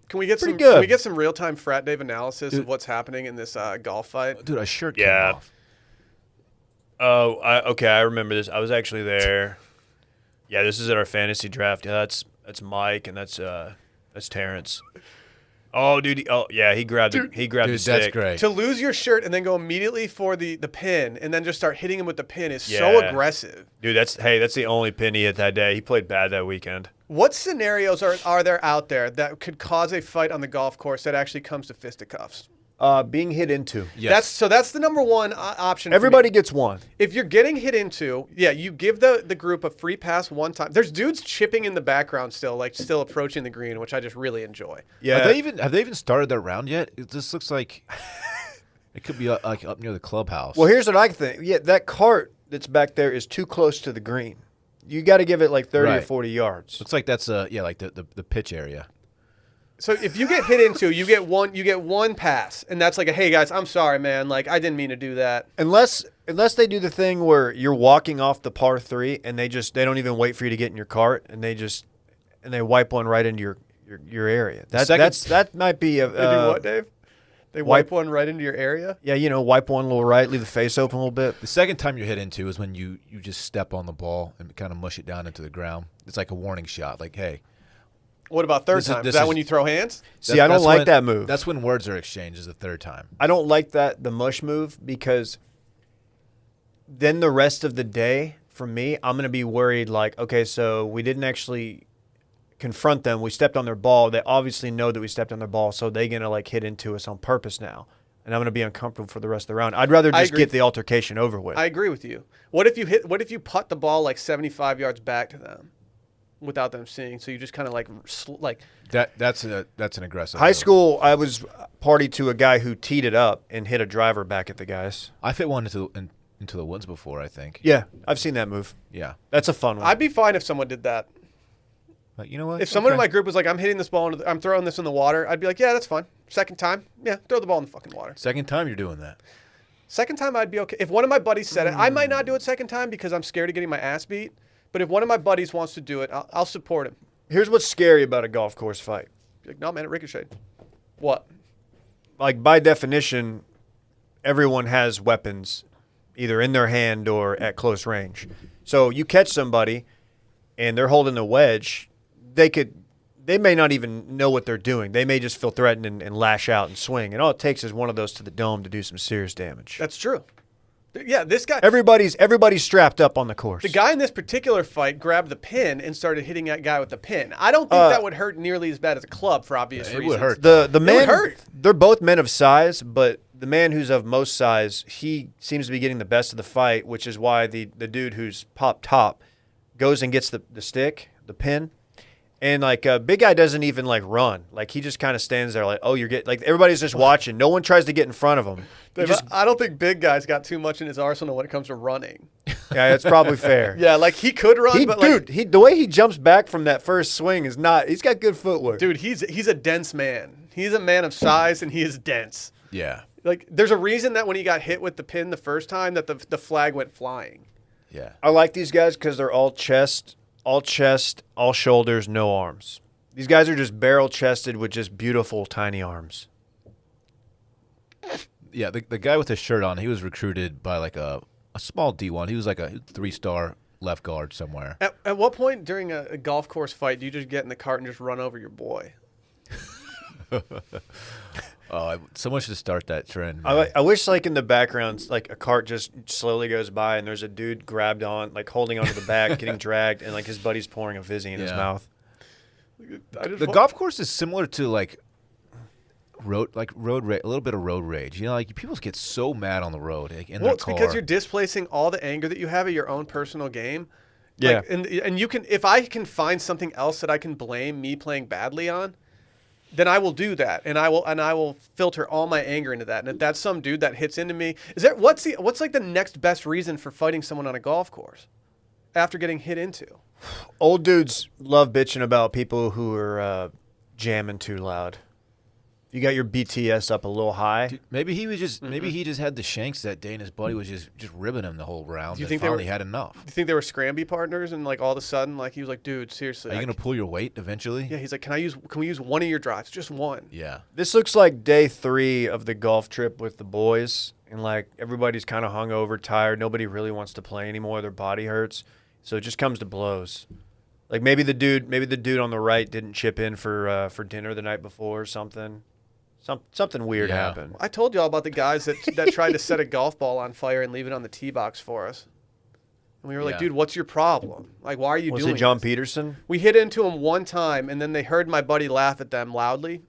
Can we get
Pretty
some?
good.
Can we get some real time frat Dave analysis
Dude.
of what's happening in this golf fight?
Dude, a shirt
Yeah.
came off.
okay, I remember this. I was actually there. Yeah, this is at our fantasy draft. Yeah, That's Mike, and that's Terrence. Oh, dude! He grabbed the stick.
That's great.
To lose your shirt and then go immediately for the pin and then just start hitting him with the pin is so aggressive.
Dude, that's the only pin he hit that day. He played bad that weekend.
What scenarios are there out there that could cause a fight on the golf course that actually comes to fisticuffs?
Being hit into.
Yes.
That's the number one option.
Everybody gets one.
If you're getting hit into, you give the group a free pass one time. There's dudes chipping in the background still approaching the green, which I just really enjoy.
Yeah.
Have they even started that round yet? This looks like it could be up near the clubhouse.
Well, here's what I think. Yeah, that cart that's back there is too close to the green. You got to give it like 30 or 40 yards.
Looks like that's like the pitch area.
So if you get hit into, you get one pass, and that's like hey guys, I'm sorry, man. Like I didn't mean to do that.
Unless they do the thing where you're walking off the par 3 and they don't even wait for you to get in your cart and they wipe one right into your area. That might be a.
They do what, Dave? They wipe one right into your area?
Yeah, wipe one a little right, leave the face open a little bit.
The second time you're hit into is when you just step on the ball and kind of mush it down into the ground. It's like a warning shot. Like, hey.
What about third time? Is that when you throw hands?
See, I don't like that move.
That's when words are exchanged is the third time.
I don't like the mush move because then the rest of the day, for me, I'm going to be worried like, okay, so we didn't actually confront them. We stepped on their ball. They obviously know that we stepped on their ball, so they're going to like hit into us on purpose now. And I'm going to be uncomfortable for the rest of the round. I'd rather just get the altercation over with.
I agree with you. What if you putt the ball like 75 yards back to them? Without them seeing, so you just kind of like
that's an aggressive
high
move.
School. I was party to a guy who teed it up and hit a driver back at the guys.
I've hit one into the woods before. I think.
Yeah, I've seen that move.
Yeah,
that's a fun one.
I'd be fine if someone did that.
But you know what?
If someone in my group was like, "I'm hitting this ball, I'm throwing this in the water," I'd be like, "Yeah, that's fine." Second time, yeah, throw the ball in the fucking water.
Second time, you're doing that.
Second time, I'd be okay. If one of my buddies said it, I might not do it second time because I'm scared of getting my ass beat. But if one of my buddies wants to do it, I'll support him.
Here's what's scary about a golf course fight.
Like, no, man, it ricocheted. What?
Like, by definition, everyone has weapons either in their hand or at close range. So you catch somebody and they're holding a wedge, they may not even know what they're doing. They may just feel threatened and lash out and swing. And all it takes is one of those to the dome to do some serious damage.
That's true. Yeah, this guy.
Everybody's strapped up on the course.
The guy in this particular fight grabbed the pin and started hitting that guy with the pin. I don't think that would hurt nearly as bad as a club for obvious reasons.
It would hurt.
The man,
would hurt.
They're both men of size, but the man who's of most size, he seems to be getting the best of the fight, which is why the dude who's pop top goes and gets the stick, the pin. And like big guy doesn't even like run. Like he just kind of stands there like, oh, you're getting like everybody's just watching. No one tries to get in front of him.
I don't think big guy's got too much in his arsenal when it comes to running.
Yeah, that's probably fair.
Yeah, like he could run, but
the way he jumps back from that first swing is not. He's got good footwork.
Dude, he's a dense man. He's a man of size and he is dense.
Yeah.
Like there's a reason that when he got hit with the pin the first time that the flag went flying.
Yeah.
I like these guys because they're all chest, all shoulders, no arms. These guys are just barrel-chested with just beautiful, tiny arms.
Yeah, the guy with his shirt on, he was recruited by like a small D1. He was like a 3-star left guard somewhere.
At what point during a golf course fight do you just get in the cart and just run over your boy?
Someone should start that trend.
I wish, like, in the background, like, a cart just slowly goes by and there's a dude grabbed on, like, holding onto the back, getting dragged, and, like, his buddy's pouring a Vizzy in his mouth.
The golf course is similar to, like, road rage, a little bit of road rage. You know, like, people get so mad on the road in their
it's
car.
because you're displacing all the anger that you have at your own personal game.
Yeah.
Like, and you can, if I can find something else that I can blame me playing badly on, then I will do that, and I will filter all my anger into that. And if that's some dude that hits into me, what's like the next best reason for fighting someone on a golf course after getting hit into?
Old dudes love bitching about people who are jamming too loud. You got your BTS up a little high.
Dude, maybe he was just maybe he just had the shanks that day, and his buddy was just ribbing him the whole round.
Do you think
finally had enough?
Do you think they were Scramby partners, and like all of a sudden, like he was like, "Dude, seriously,
are you gonna pull your weight eventually?"
Yeah, he's like, "Can we use one of your drives, just one?"
Yeah.
This looks like day 3 of the golf trip with the boys, and like everybody's kind of hungover, tired. Nobody really wants to play anymore. Their body hurts, so it just comes to blows. Like maybe the dude on the right didn't chip in for dinner the night before or something. Something weird happened.
I told y'all about the guys that tried to set a golf ball on fire and leave it on the tee box for us. And we were like, dude, what's your problem? Like, why are you doing
Was it John
this?
Peterson?
We hit into him one time, and then they heard my buddy laugh at them loudly.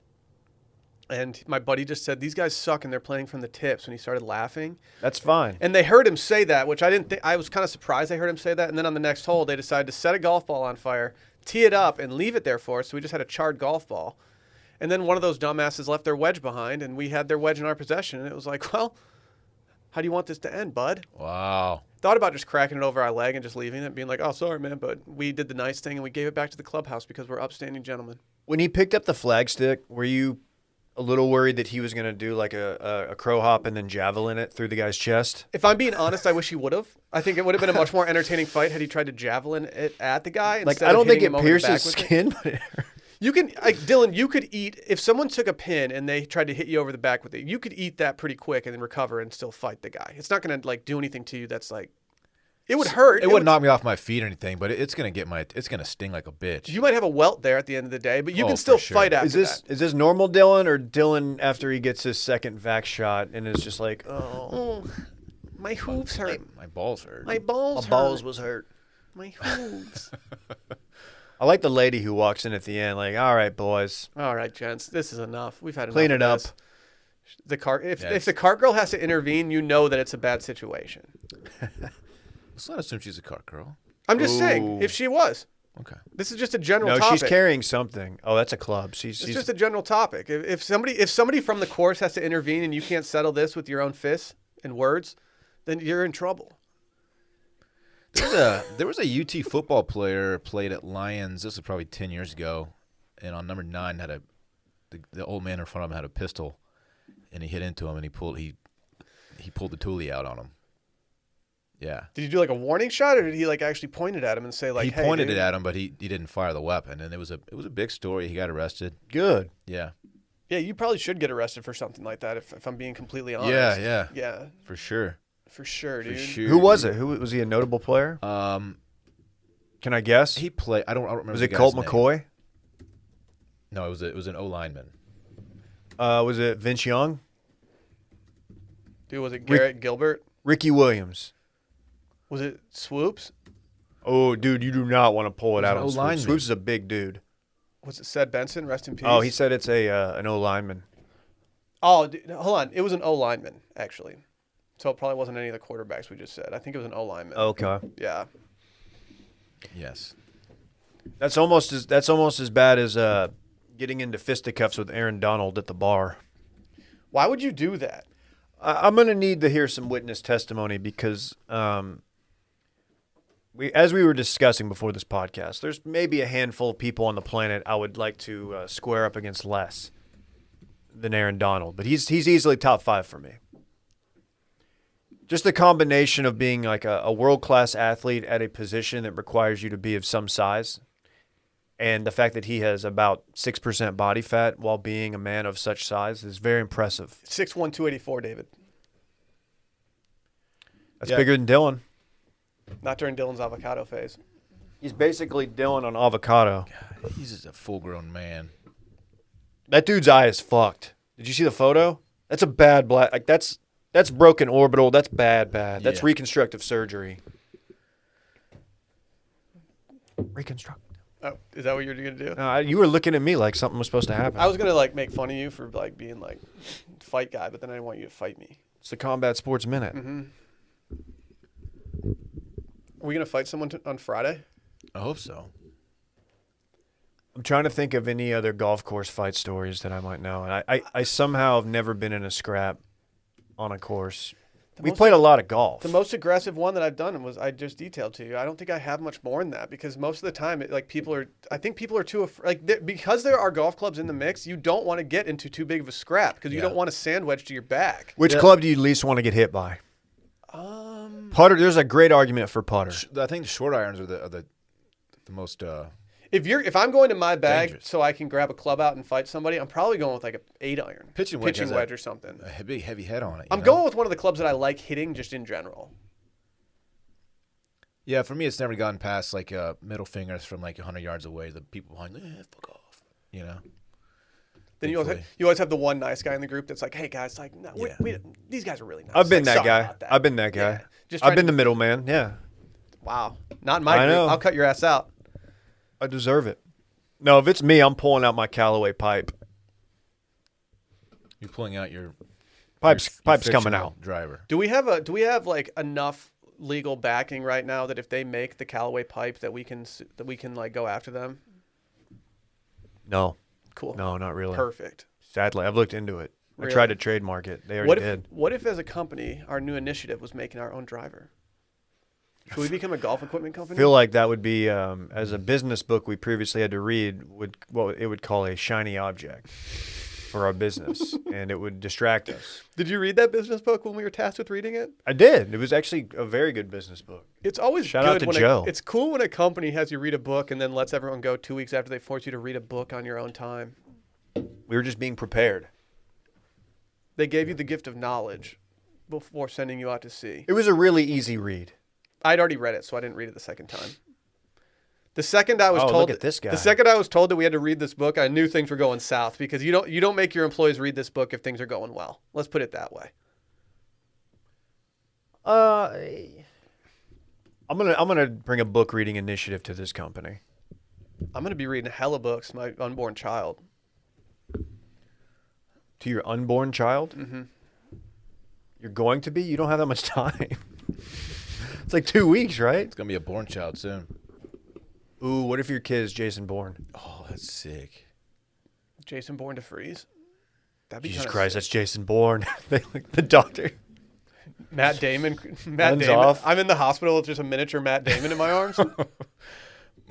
And my buddy just said, these guys suck, and they're playing from the tips, when he started laughing.
That's fine.
And they heard him say that, which I didn't think. I was kind of surprised they heard him say that. And then on the next hole, they decided to set a golf ball on fire, tee it up, and leave it there for us. So we just had a charred golf ball. And then one of those dumbasses left their wedge behind, and we had their wedge in our possession. And it was like, well, how do you want this to end, bud?
Wow.
Thought about just cracking it over our leg and just leaving it, being like, oh, sorry, man. But we did the nice thing, and we gave it back to the clubhouse because we're upstanding gentlemen.
When he picked up the flagstick, were you a little worried that he was going to do like a crow hop and then javelin it through the guy's chest?
If I'm being honest, I wish he would have. I think it would have been a much more entertaining fight had he tried to javelin it at the guy.
Like, I don't think it pierces skin, but
you can, like, Dylan, you could eat, if someone took a pin and they tried to hit you over the back with it, you could eat that pretty quick and then recover and still fight the guy. It's not going to, like, do anything to you that's, like, it would hurt.
It wouldn't knock me off my feet or anything, but it's going to sting like a bitch.
You might have a welt there at the end of the day, but you can still fight after that.
Is this normal Dylan, or Dylan after he gets his second vax shot and is just like,
oh, my hooves hurt.
My balls hurt.
My balls
was hurt.
My hooves.
I like the lady who walks in at the end, like, all right, boys.
All right, gents, this is enough. We've had enough.
Clean it up.
This. The cart. If the cart girl has to intervene, you know that it's a bad situation.
Let's not assume she's a cart girl.
I'm just saying, if she was.
Okay.
This is just a general topic.
No, she's carrying something. Oh, that's a club. It's
just a general topic. If somebody from the course has to intervene and you can't settle this with your own fists and words, then you're in trouble.
There was a UT football player played at Lions. This was probably 10 years ago, and on number 9 had the old man in front of him had a pistol, and he hit into him and he pulled the toolie out on him. Yeah.
Did you do like a warning shot, or did he like actually point it at him and say like,
he
hey,
pointed
dude?
it at him, but he didn't fire the weapon, and it was a big story. He got arrested.
good.
Yeah.
Yeah, you probably should get arrested for something like that if I'm being completely honest.
Yeah. For sure.
For sure, dude.
Who was it? Who was he? A notable player? Can I guess?
He played. I don't remember.
Was
the
it
guy's
Colt
name.
McCoy?
No, it was an O lineman.
Was it Vince Young?
Dude, was it Garrett Gilbert?
Ricky Williams?
Was it Swoops?
Oh, dude, you do not want to pull it out on Swoops.
O-lineman.
Swoops is a big dude.
Was it Sed Benson? Rest in peace.
Oh, he said it's an O lineman.
Oh, dude, hold on. It was an O lineman actually, so it probably wasn't any of the quarterbacks we just said. I think it was an O lineman.
Okay.
Yeah.
Yes.
That's almost as bad as getting into fisticuffs with Aaron Donald at the bar.
Why would you do that?
I'm going to need to hear some witness testimony because as we were discussing before this podcast, there's maybe a handful of people on the planet I would like to square up against less than Aaron Donald, but he's easily top 5 for me. Just the combination of being like a world-class athlete at a position that requires you to be of some size, and the fact that he has about 6% body fat while being a man of such size is very impressive.
6'1", 284, David.
That's bigger than Dylan.
Not during Dylan's avocado phase.
He's basically Dylan on avocado.
God, he's just a full-grown man.
That dude's eye is fucked. Did you see the photo? That's a bad black. Like that's broken orbital. That's bad. That's
Yeah.
reconstructive surgery. Reconstruct.
Oh, is that what you're going to do?
You were looking at me like something was supposed to happen.
I was going to like make fun of you for like being like fight guy, but then I didn't want you to fight me.
It's the Combat Sports Minute.
Mm-hmm. Are we going to fight someone on Friday?
I hope so.
I'm trying to think of any other golf course fight stories that I might know. And I somehow have never been in a scrap on a course. We played a lot of golf.
The most aggressive one that I've done was I just detailed to you. I don't think I have much more than that because most of the time, I think people are too afraid. Because there are golf clubs in the mix, you don't want to get into too big of a scrap because you don't want a sand wedge to your back.
Which club do you least want to get hit by? Putter. There's a great argument for putter.
I think the short irons are the most.
If I'm going to my bag
dangerous.
so I can grab a club out and fight somebody, I'm probably going with like a 8-iron.
Pitching wedge has
or something.
A big heavy head on it.
I'm going with one of the clubs that I like hitting just in general.
Yeah, for me, it's never gotten past like middle fingers from like 100 yards away. The people behind, fuck off, you know.
Then you always have the one nice guy in the group that's like, hey guys, like, no, these guys are really nice.
I've been
like,
that guy.
about that.
I've been that guy.
Yeah. Just
I've been the middleman. Yeah.
Wow. Not in my group.
know.
I'll cut your ass out.
I deserve it. No, if it's me, I'm pulling out my Callaway pipe.
You're pulling out your
Pipe's coming
fictional
out.
driver.
Do we have like enough legal backing right now that if they make the Callaway pipe that we can like go after them?
No.
Cool.
No, not really.
Perfect.
Sadly, I've looked into it.
Really?
I tried to trademark it. They already did.
What if as a company, our new initiative was making our own driver? Should we become a golf equipment company?
I feel like that would be, as a business book we previously had to read, it would call a shiny object for our business, and it would distract us.
Did you read that business book when we were tasked with reading it?
I did. It was actually a very good business book.
It's always
Shout
good
out to
when
Joe.
it's cool when a company has you read a book and then lets everyone go 2 weeks after they force you to read a book on your own time.
We were just being prepared.
They gave you the gift of knowledge before sending you out to sea.
It was a really easy read.
I'd already read it, so I didn't read it the second time. The second I was told,
look at this guy.
The second I was told that we had to read this book, I knew things were going south because you don't make your employees read this book if things are going well. Let's put it that way.
I'm gonna bring a book reading initiative to this company.
I'm gonna be reading hella books, my unborn child.
To your unborn child?
Mm-hmm.
You're going to be? You don't have that much time. It's like 2 weeks, right?
It's gonna be a born child soon.
Ooh, what if your kid is Jason Bourne?
Oh, that's sick.
Jason Bourne to freeze. That'd be
Jesus
kinda
Christ,
sick.
that's Jason Bourne. The doctor.
Matt Damon.
Hands off.
I'm in the hospital with just a miniature Matt Damon in my arms.
My-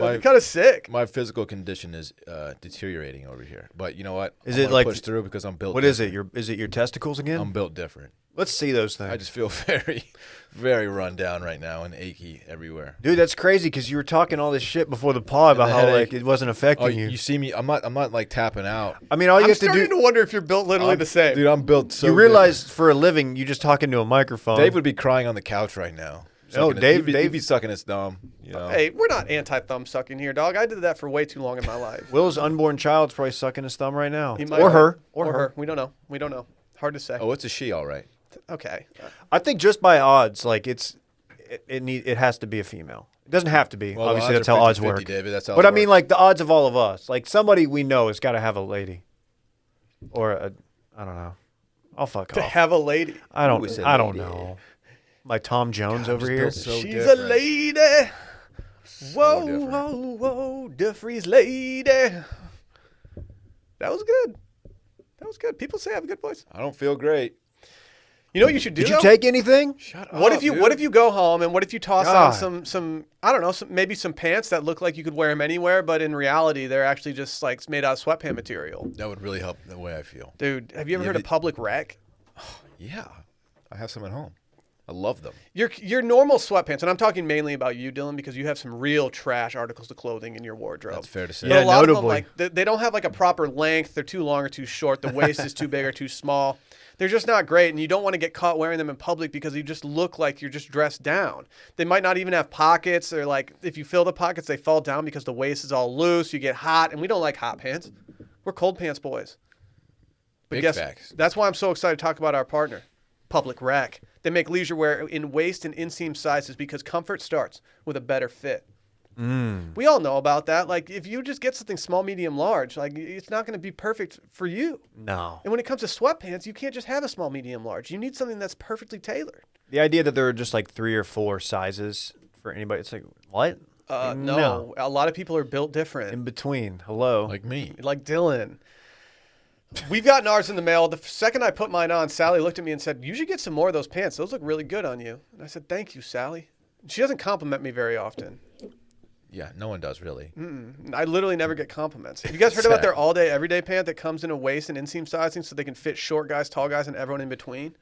That'd be kind of sick.
My physical condition is deteriorating over here, but you know what?
Is
I'm
it
gonna
like-
push through because I'm built?
What is it? Is it your testicles again?
I'm built different.
Let's see those things.
I just feel very, very run down right now and achy everywhere.
Dude, that's crazy because you were talking all this shit before the pod about
the
how
headache.
like it wasn't affecting
Oh,
you.
you see me? I'm not like tapping out,
I mean, all you
I'm
have to
starting
do.
to wonder if you're built literally the same.
dude. I'm built so.
You realize for a living, you just talking to a microphone.
Dave would be crying on the couch right now.
No,
Sucking
Dave-
he'd be sucking his thumb. You know.
Hey, we're not anti-thumb sucking here, dog. I did that for way too long in my life.
Will's unborn child's probably sucking his thumb right now,
He might-
or her,
Or her. We don't know. Hard to say.
Oh, it's a she, all right.
Okay.
I think just by odds, like it has to be a female. It doesn't have to be.
Well, the
Obviously,
odds
that's
are
how odds
50-50,
work.
David. That's how
But
it
I mean,
works.
like the odds of all of us, like somebody we know has got to have a lady, or I don't know. I'll fuck
To
off.
have a lady.
I don't.
Who is a
I don't
lady?
know. My Tom Jones
God,
over
just
here.
built so
She's
different.
a lady. Whoa,
different.
whoa, whoa, DeFreeze lady. That was good. That was good. People say I have a good voice.
I don't feel great.
You know what you should do?
Did you
though?
take anything?
Shut
What
up,
if you
dude.
What if you go home and what if you toss
God.
on some I don't know, maybe some pants that look like you could wear them anywhere, but in reality they're actually just like made out of sweatpant material.
That would really help the way I feel.
Dude, have you ever
Yeah,
heard of
but-
Public Rec?
Yeah, I have some at home. I love them.
Your normal sweatpants, and I'm talking mainly about you, Dylan, because you have some real trash articles of clothing in your wardrobe.
That's fair to say.
But
Yeah,
a lot of them,
notably.
like they don't have like a proper length. They're too long or too short. The waist is too big or too small. They're just not great, and you don't want to get caught wearing them in public because you just look like you're just dressed down. They might not even have pockets, or like if you fill the pockets, they fall down because the waist is all loose. You get hot, and we don't like hot pants. We're cold pants boys. But
Big
guess
facts.
that's why I'm so excited to talk about our partner, Public Rec. They make leisure wear in waist and inseam sizes because comfort starts with a better fit. We all know about that. Like if you just get something small, medium, large, like it's not going to be perfect for you.
No.
And when it comes to sweatpants, you can't just have a small, medium, large. You need something that's perfectly tailored.
The idea that there are just like 3 or 4 sizes for anybody, it's like what?
No, a lot of people are built different.
In between. Hello.
Like me.
Like Dylan. We've gotten ours in the mail. The second I put mine on, Sally looked at me and said, "You should get some more of those pants. Those look really good on you." And I said, "Thank you, Sally." She doesn't compliment me very often.
Yeah, no one does really.
I literally never get compliments. Have you guys heard about their all-day, everyday pant that comes in a waist and inseam sizing so they can fit short guys, tall guys, and everyone in between?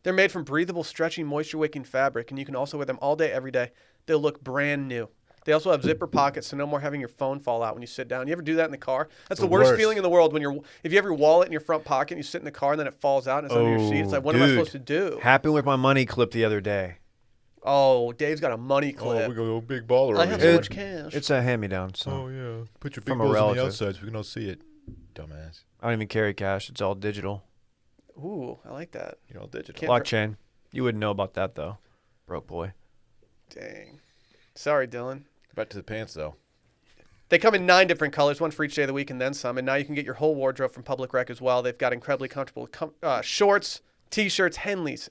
They're made from breathable, stretchy, moisture-wicking fabric, and you can also wear them all day, every day. They'll look brand new. They also have zipper pockets, so no more having your phone fall out when you sit down. You ever do that in the car? That's the worst feeling in the world if you have your wallet in your front pocket and you sit in the car and then it falls out and it's under your seat. It's like, what am I supposed to do?
Happened with my money clip the other day.
Oh, Dave's got a money
Oh,
clip.
we go big baller
I
over
have
here.
so much cash.
It's a hand-me-down, so
Oh yeah, put your big
From a
bills on the
relative.
outside so we can all see it. Dumbass.
I don't even carry cash. It's all digital.
Ooh, I like that.
You're all digital.
Can't-
Blockchain. You wouldn't know about that, though. Broke boy.
Dang. Sorry, Dylan.
Back to the pants though.
They come in 9 different colors, one for each day of the week and then some. And now you can get your whole wardrobe from Public Rec as well. They've got incredibly comfortable shorts, T-shirts, Henleys.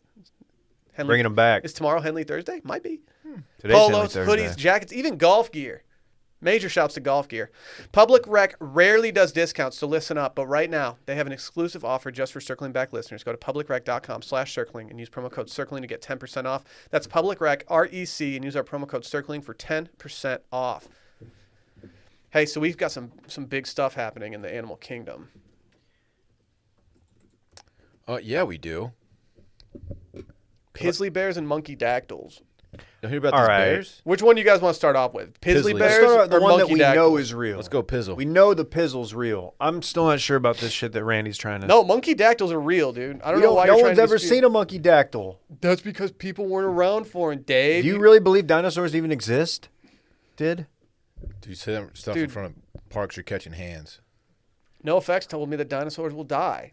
Bringing them back.
Is tomorrow Henley Thursday? Might be.
Today's
Polos,
Henley
hoodies,
Thursday.
jackets, even golf gear. Major shouts to golf gear. Public Rec rarely does discounts, so listen up. But right now, they have an exclusive offer just for Circling Back listeners. Go to publicrec.com/circling and use promo code CIRCLING to get 10% off. That's Public Rec, R-E-C, and use our promo code CIRCLING for 10% off. Hey, so we've got some big stuff happening in the animal kingdom.
Yeah, we do.
Pizzly bears and Monkeydactyls.
You hear about
All
these
right.
bears?
Which one do you guys want to start off with? Pizzly
Pizzly.
bears
Let's start with the
or
one that we know
Monkeydactyls?
is real.
Let's go Pizzle.
We know the Pizzle's real. I'm still not sure about this shit that Randy's trying to.
No, Monkeydactyls are real, dude. I don't
We
know why
no
you're trying
one's
to
ever
dispute-
seen a monkey dactyl.
That's because people weren't around for it, Dave.
Do you really believe dinosaurs even exist? Did?
Do you see them stuff
Dude.
in front of parks you're catching hands?
No Effects told me that dinosaurs will die.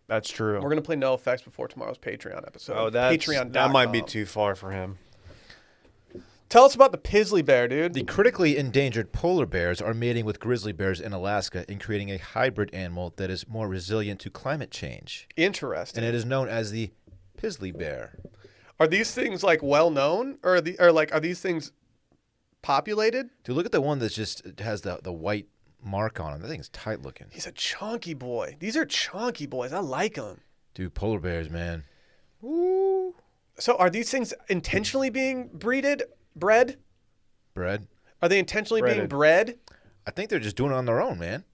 That's true.
We're going to play No Effects before tomorrow's Patreon episode.
Oh, that
Patreon.com.
might be too far for him.
Tell us about the Pizzly bear, dude.
The critically endangered polar bears are mating with grizzly bears in Alaska and creating a hybrid animal that is more resilient to climate change.
Interesting.
And it is known as the Pizzly bear.
Are these things like well known, or are these things populated?
Dude, look at the one that just has the white mark on him. That thing's tight looking.
He's a chunky boy. These are chunky boys. I like them.
Dude, polar bears, man.
Ooh. So are these things intentionally being bred?
Bread.
Are they intentionally being
Breaded.
bred?
I think they're just doing it on their own, man.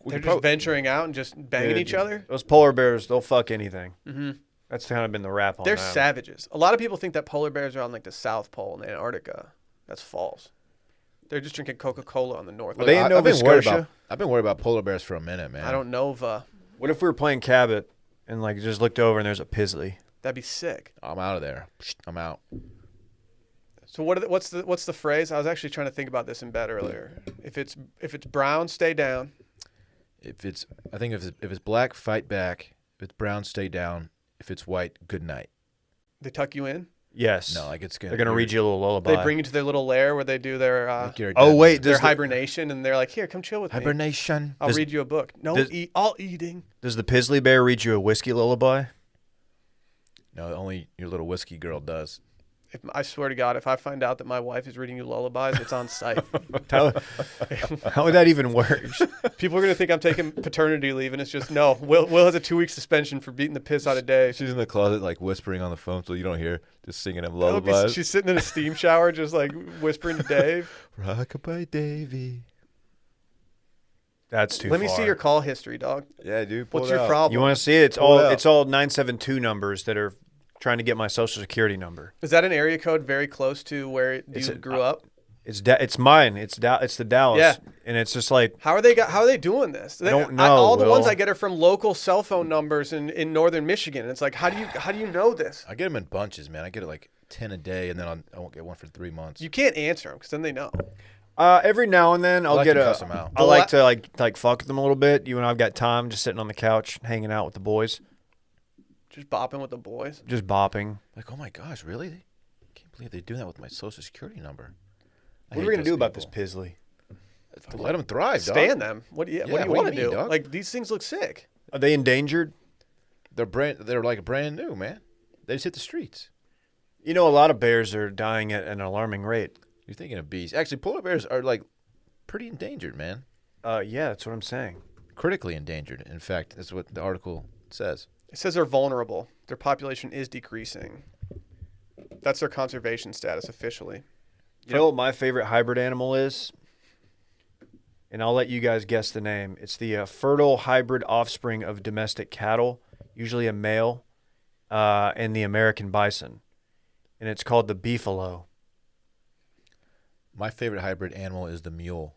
They're just venturing out and just banging
Dude,
each other?
Those polar bears, they'll fuck anything. Mm-hmm. That's kind of been the rap on
They're
them.
savages. A lot of people think that polar bears are on like the South Pole in Antarctica. That's false. They're just drinking Coca-Cola on the North.
Are they in
I've
Nova
been worried
Scotia?
about I've been worried about polar bears for a minute, man.
I don't know.
What if we were playing Cabot and like just looked over and there's a Pizzly?
That'd be sick.
I'm out of there. I'm out.
So what's the phrase? I was actually trying to think about this in bed earlier. If it's brown, stay down.
If it's black, fight back. If it's brown, stay down. If it's white, good night.
They tuck you in.
Yes.
No, like it's
They're gonna read you a little lullaby.
They bring you to their little lair where they do their
like you're
Oh
dead.
wait,
their
does the,
hibernation, and they're like, "Here, come chill with me.
Hibernation.
I'll read you a book." No,
does-
all eating.
does the Pizzly bear read you a whiskey lullaby?
No, only your little whiskey girl does.
I swear to God, if I find out that my wife is reading you lullabies, it's on site.
How would that even work?
People are gonna think I'm taking paternity leave, and it's just no. Will has a 2-week suspension for beating the piss out of Dave.
She's in the closet, like whispering on the phone, so you don't hear. Just singing them
That would be-
lullabies.
she's sitting in a steam shower, just like whispering to Dave.
Rockabye Davy.
That's too
Let
far.
me see your call history, dog.
Yeah, dude. pull
What's
it
your
out.
problem?
You want to see it?
Pull it out.
It's all 972 numbers that are trying to get my social security number.
Is that an area code very close to where
It's
you
a-
grew up?
It's mine. It's the Dallas.
Yeah.
And it's just like
How are they doing this?
don't know,
all the ones
Will.
I get are from local cell phone numbers in northern Michigan. It's like, how do you know this?
I get them in bunches, man. I get it like 10 a day, and then I won't get one for 3 months.
You can't answer them because then they know.
every now and then I'll
like
get
to
a.
cuss 'em out.
I like to like fuck with them a little bit. You and I've got time just sitting on the couch hanging out with the boys,
Just bopping with the boys.
just bopping.
Like, oh my gosh, really? I can't believe they're doing that with my social security number.
What are we gonna do about this Pizzly?
Let them thrive, dog.
Stand them. What do you
Yeah,
want
what
to
do you mean,
do?
dog?
Like these things look sick.
Are they endangered?
They're like brand new, man. They just hit the streets.
You know, a lot of bears are dying at an alarming rate.
You're thinking of bees. Actually, polar bears are like pretty endangered, man.
Yeah, that's what I'm saying.
Critically endangered. In fact, that's what the article says.
It says they're vulnerable. Their population is decreasing. That's their conservation status officially.
You know what my favorite hybrid animal is? And I'll let you guys guess the name. It's the fertile hybrid offspring of domestic cattle, usually a male, and the American bison. And it's called the beefalo.
My favorite hybrid animal is the mule.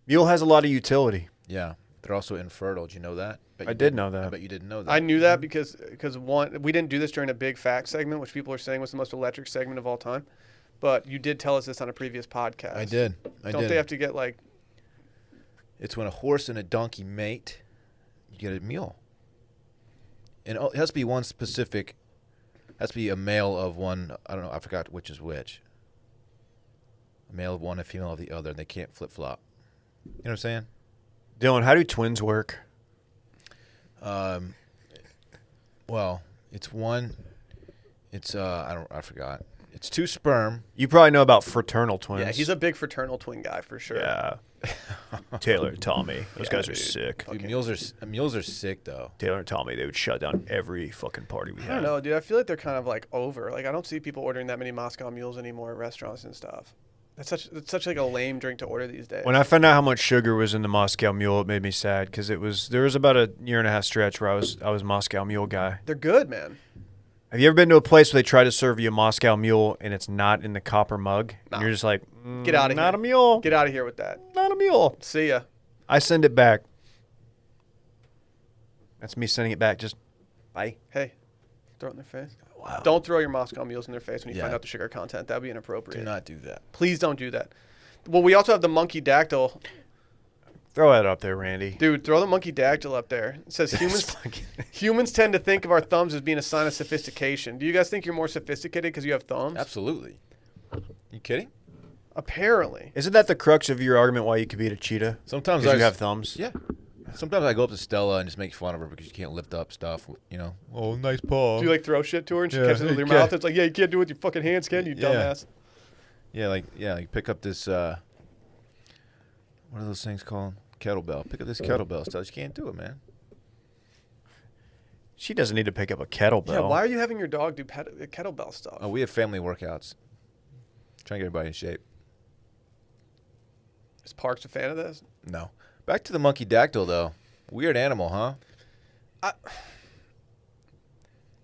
Mule has a lot of utility.
Yeah. They're also infertile. Did you know that?
I did know that.
I bet you didn't know that.
I knew that because one, we didn't do this during a big fact segment, which people are saying was the most electric segment of all time. But you did tell us this on a previous podcast.
I did.
Don't they have to get like?
It's when a horse and a donkey mate, you get a mule. And it has to be one specific. Has to be a male of one. I don't know. I forgot which is which. A male of one, a female of the other. They can't flip flop. You know what I'm saying?
Dylan, how do twins work?
Well, it's one. It's I forgot. It's 2 sperm.
You probably know about fraternal twins.
Yeah, he's a big fraternal twin guy for sure.
Yeah. Taylor and Tommy. Those guys are
dude.
sick.
Dude, mules are sick though.
Taylor and Tommy, they would shut down every fucking party we had.
I don't know, dude. I feel like they're kind of like over. Like I don't see people ordering that many Moscow mules anymore at restaurants and stuff. It's such like a lame drink to order these days.
When I found out how much sugar was in the Moscow Mule, it made me sad because there was about a year and a half stretch where I was Moscow Mule guy.
They're good, man.
Have you ever been to a place where they try to serve you a Moscow Mule and it's not in the copper mug?
No.
And you're just like,
Get out of here.
Not a mule.
Get out of here with that.
Not a mule.
See ya.
I send it back. That's me sending it back. Just bye.
Hey, throw it in their face.
Wow.
Don't throw your Moscow mules in their face when you
Yeah.
find out the sugar content. That'd be inappropriate.
Do not do that.
Please don't do that. Well, we also have the Monkeydactyl.
Throw that up there, Randy.
Dude, throw the Monkeydactyl up there. It says humans tend to think of our thumbs as being a sign of sophistication. Do you guys think you're more sophisticated because you have thumbs?
Absolutely. You kidding?
Apparently.
Isn't that the crux of your argument why you could beat a cheetah?
Sometimes
Because you have thumbs?
Yeah. Sometimes I go up to Stella and just make fun of her because you can't lift up stuff. You know. Oh, nice paw.
Do you like throw shit to her and she
Yeah,
catches it with your
yeah.
mouth? It's like, yeah, you can't do it with your fucking hands, can you,
Yeah.
dumbass?
Like pick up this. What are those things called? Kettlebell. Pick up this kettlebell. Stella, you can't do it, man.
She doesn't need to pick up a kettlebell.
Yeah, why are you having your dog do kettlebell stuff?
Oh, we have family workouts. Trying to get everybody in shape.
Is Parks a fan of this?
No. Back to the Monkeydactyl, though. Weird animal, huh?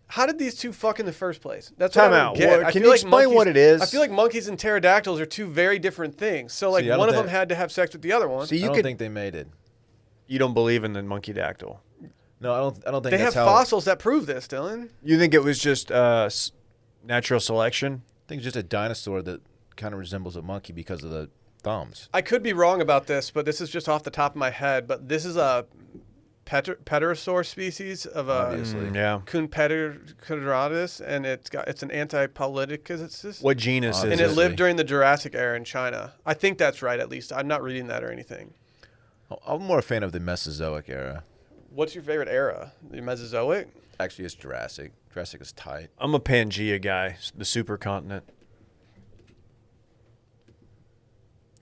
How did these two fuck in the first place? That's
Time
what I
out.
don't get.
What-
I
can
feel
you
like
explain what it is?
I feel like monkeys and pterodactyls are two very different things. So, like,
See, I
one of
don't
them
think-
had to have sex with the other one.
See,
I
you
don't
could.
think they mated.
You don't believe in the Monkeydactyl.
No, I don't think
They have
that's how.
fossils that prove this, Dylan.
You think it was just natural selection?
I think it's just a dinosaur that kind of resembles a monkey because of the thumbs.
I could be wrong about this, but this is just off the top of my head. But this is a pterosaur species of a
Obviously.
Yeah.
Cunpedercatus, and it's an antipolyticus.
What genus is
And
it?
it lived during the Jurassic era in China. I think that's right, at least. I'm not reading that or anything.
I'm more a fan of the Mesozoic era.
What's your favorite era? The Mesozoic?
Actually, it's Jurassic. Jurassic is tight.
I'm a Pangea guy, the supercontinent.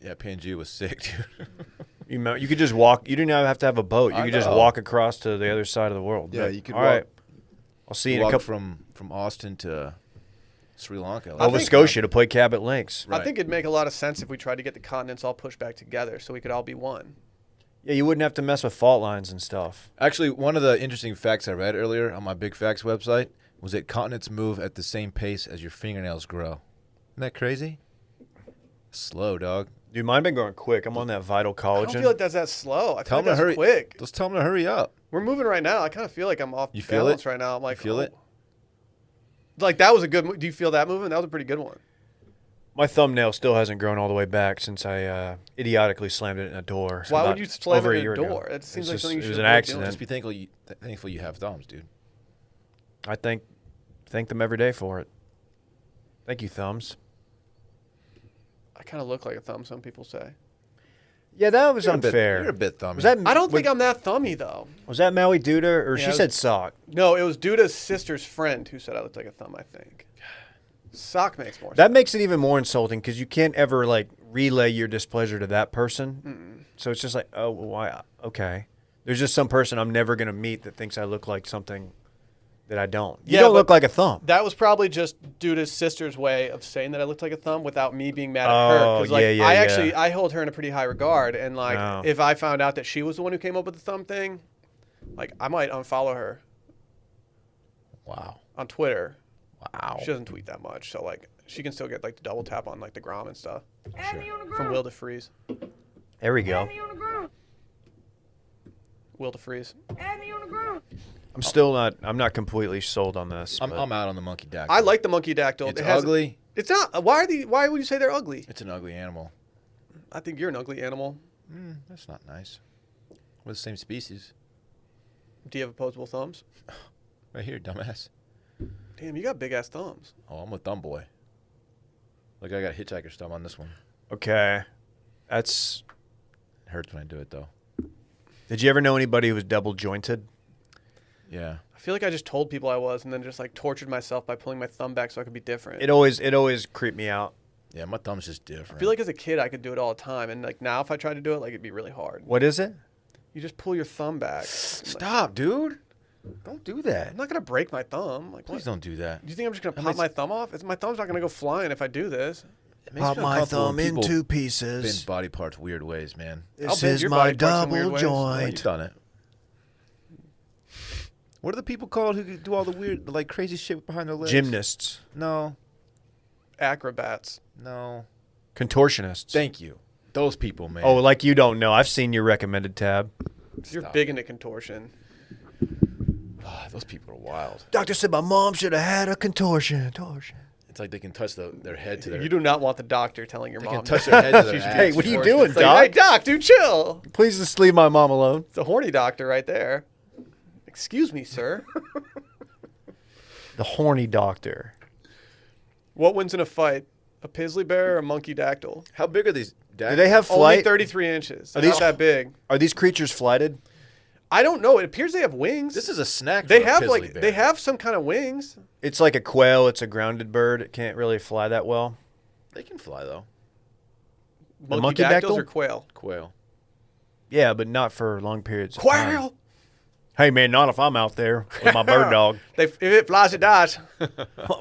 Yeah, Pangea was sick, dude.
You could just walk. You didn't even have to have a boat. You
I
could just
know.
walk across to the other side of the world.
Yeah,
But,
you could
all
walk-
right. I'll see you in a
Walk
couple.
from Austin to Sri Lanka.
Nova
think-
Scotia to play Cabot Links.
Right.
I think it'd make a lot of sense if we tried to get the continents all pushed back together so we could all be one.
Yeah, you wouldn't have to mess with fault lines and stuff.
Actually, one of the interesting facts I read earlier on my Big Facts website was that continents move at the same pace as your fingernails grow. Isn't that crazy? Slow, dog.
Dude, mine been going quick. I'm on that vital
I
collagen.
don't feel like that's that slow. I feel
Tell
like
them to
that's
hurry.
quick.
Let's tell them to hurry up.
We're moving right now. I kind of feel like I'm off
You feel
balance
it?
right now. I'm like,
Feel it?
Like, that was a good Do you feel that movement? That was a pretty good one.
My thumbnail still hasn't grown all the way back since I idiotically slammed it in a door.
Why
about
would you slam
over
it
a
in
year
a
ago.
door? It seems
It's
like
just-
something you
it
should
was an
avoid
accident.
Just be thankful you have thumbs, dude.
I thank them every day for it. Thank you, thumbs.
I kind of look like a thumb, some people say.
Yeah, that was
You're a bit-
unfair.
you're a bit thummy.
Was that?
I don't think I'm that thummy, though.
Was that Maui Duda or
Yeah,
she
it
said
was-
sock?
No, it was Duda's sister's friend who said I looked like a thumb, I think. Sock makes more sense.
That makes it even more insulting because you can't ever like relay your displeasure to that person. So it's just like, oh, well, why? Okay. There's just some person I'm never gonna meet that thinks I look like something that I don't. You
Yeah,
don't
but-
look like a thumb.
That was probably just Duda's sister's way of saying that I looked like a thumb without me being mad at her.
Oh,
'Cause, like,
yeah,
I hold her in a pretty high regard. And, like,
No.
if I found out that she was the one who came up with the thumb thing, like, I might unfollow her
Wow.
on Twitter.
Wow.
She doesn't tweet that much. So, like, she can still get, like, the double tap on, like, the Grom and stuff
Add me on the
from
group.
Will to Freeze.
There we
Add
go.
me on the group.
Will to freeze.
I'm not completely sold on this.
I'm
but-
out on the Monkeydactyl.
I like the Monkeydactyl.
It's
It has-
ugly.
It's not. Why would you say they're ugly?
It's an ugly animal.
I think you're an ugly animal.
That's not nice. We're the same species.
Do you have opposable thumbs?
Right here, dumbass.
Damn, you got big ass thumbs.
Oh, I'm a thumb boy. Look, I got a hitchhiker's thumb on this one.
Okay. That's.
It hurts when I do it, though.
Did you ever know anybody who was double jointed?
Yeah.
I feel like I just told people I was, and then just like tortured myself by pulling my thumb back so I could be different.
It always creeped me out.
Yeah, my thumb's just different.
I feel like as a kid I could do it all the time, and like now if I tried to do it, like it'd be really hard.
What is it?
You just pull your thumb back.
Stop, dude. Don't do that.
I'm not gonna break my thumb. Like,
Please
what?
don't do that.
Do you think I'm just gonna
That
pop
makes-
my thumb off? My thumb's not gonna go flying if I do this.
It makes me uncomfortable when people bend
pieces.
body parts weird ways, man.
I'll bend your body parts in weird ways.
Oh, you've done it. What are the people called who do all the weird, like crazy shit behind their legs?
Gymnasts.
No.
Acrobats.
No.
Contortionists.
Thank you. Those people, man.
Oh, like you don't know. I've seen your recommended tab.
You're
Stop.
big into contortion.
Those people are wild.
Doctor said my mom should have had a contortion.
It's like they can touch their head to their.
You do not want the doctor telling your
They
mom.
can touch their head to their ass.
Hey, what are you
before-
doing,
It's like,
Doc?
hey, doc, dude, chill.
Please just leave my mom alone.
It's a horny doctor right there. Excuse me, sir.
The horny doctor.
What wins in a fight? A Pizzly bear or a Monkeydactyl?
How big are these?
Do they have
Only
flight?
33 inches.
Are
They're
these-
not that big.
Are these creatures flighted?
I don't know. It appears they have wings.
This is a snack.
They
for a
have
Pizzly
like
bear.
they have some kind of wings.
It's like a quail. It's a grounded bird. It can't really fly that well.
They can fly though.
The
Monkeydactyls
Monkeydactyl?
or quail?
Quail.
Yeah, but not for long periods of time.
Quail.
Hey, man, not if I'm out there with my bird dog.
If it flies, it dies.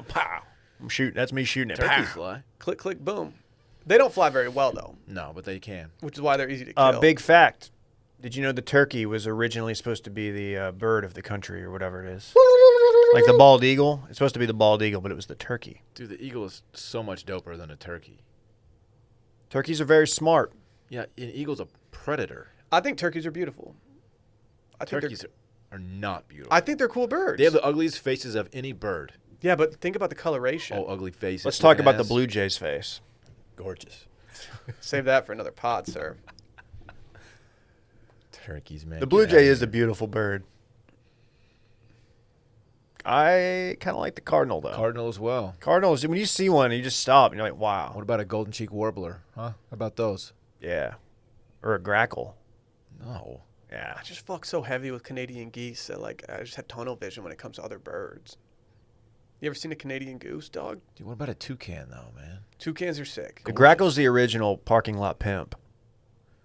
Pow. I'm shooting. That's me shooting it.
Turkeys
Pow.
fly.
Click, click, boom. They don't fly very well though,
No, but they can.
which is why they're easy to kill.
Big fact. Did you know the turkey was originally supposed to be the bird of the country or whatever it is? Like the bald eagle. It's supposed to be the bald eagle, but it was the turkey.
Dude, the eagle is so much doper than a turkey.
Turkeys are very smart.
Yeah, an eagle's a predator.
I think turkeys are beautiful. I think
Turkeys are not beautiful.
I think they're cool birds.
They have the ugliest faces of any bird.
Yeah, but think about the coloration.
Oh, ugly faces.
Let's talk
looking
about the
ass.
blue jay's face.
Gorgeous.
Save that for another pod, sir.
Turkeys, man.
The blue
Get outta
jay is
here.
a beautiful bird. I kind of like the cardinal, though.
Cardinal as well.
Cardinals, when you see one, you just stop and you're like, wow.
What about a golden cheek warbler? Huh? How about those?
Yeah. Or a grackle.
No.
Yeah.
I just fuck so heavy with Canadian geese that like I just have tunnel vision when it comes to other birds. You ever seen a Canadian goose, dog?
Dude, what about a toucan though, man?
Toucans are sick.
The grackle's the original parking lot pimp.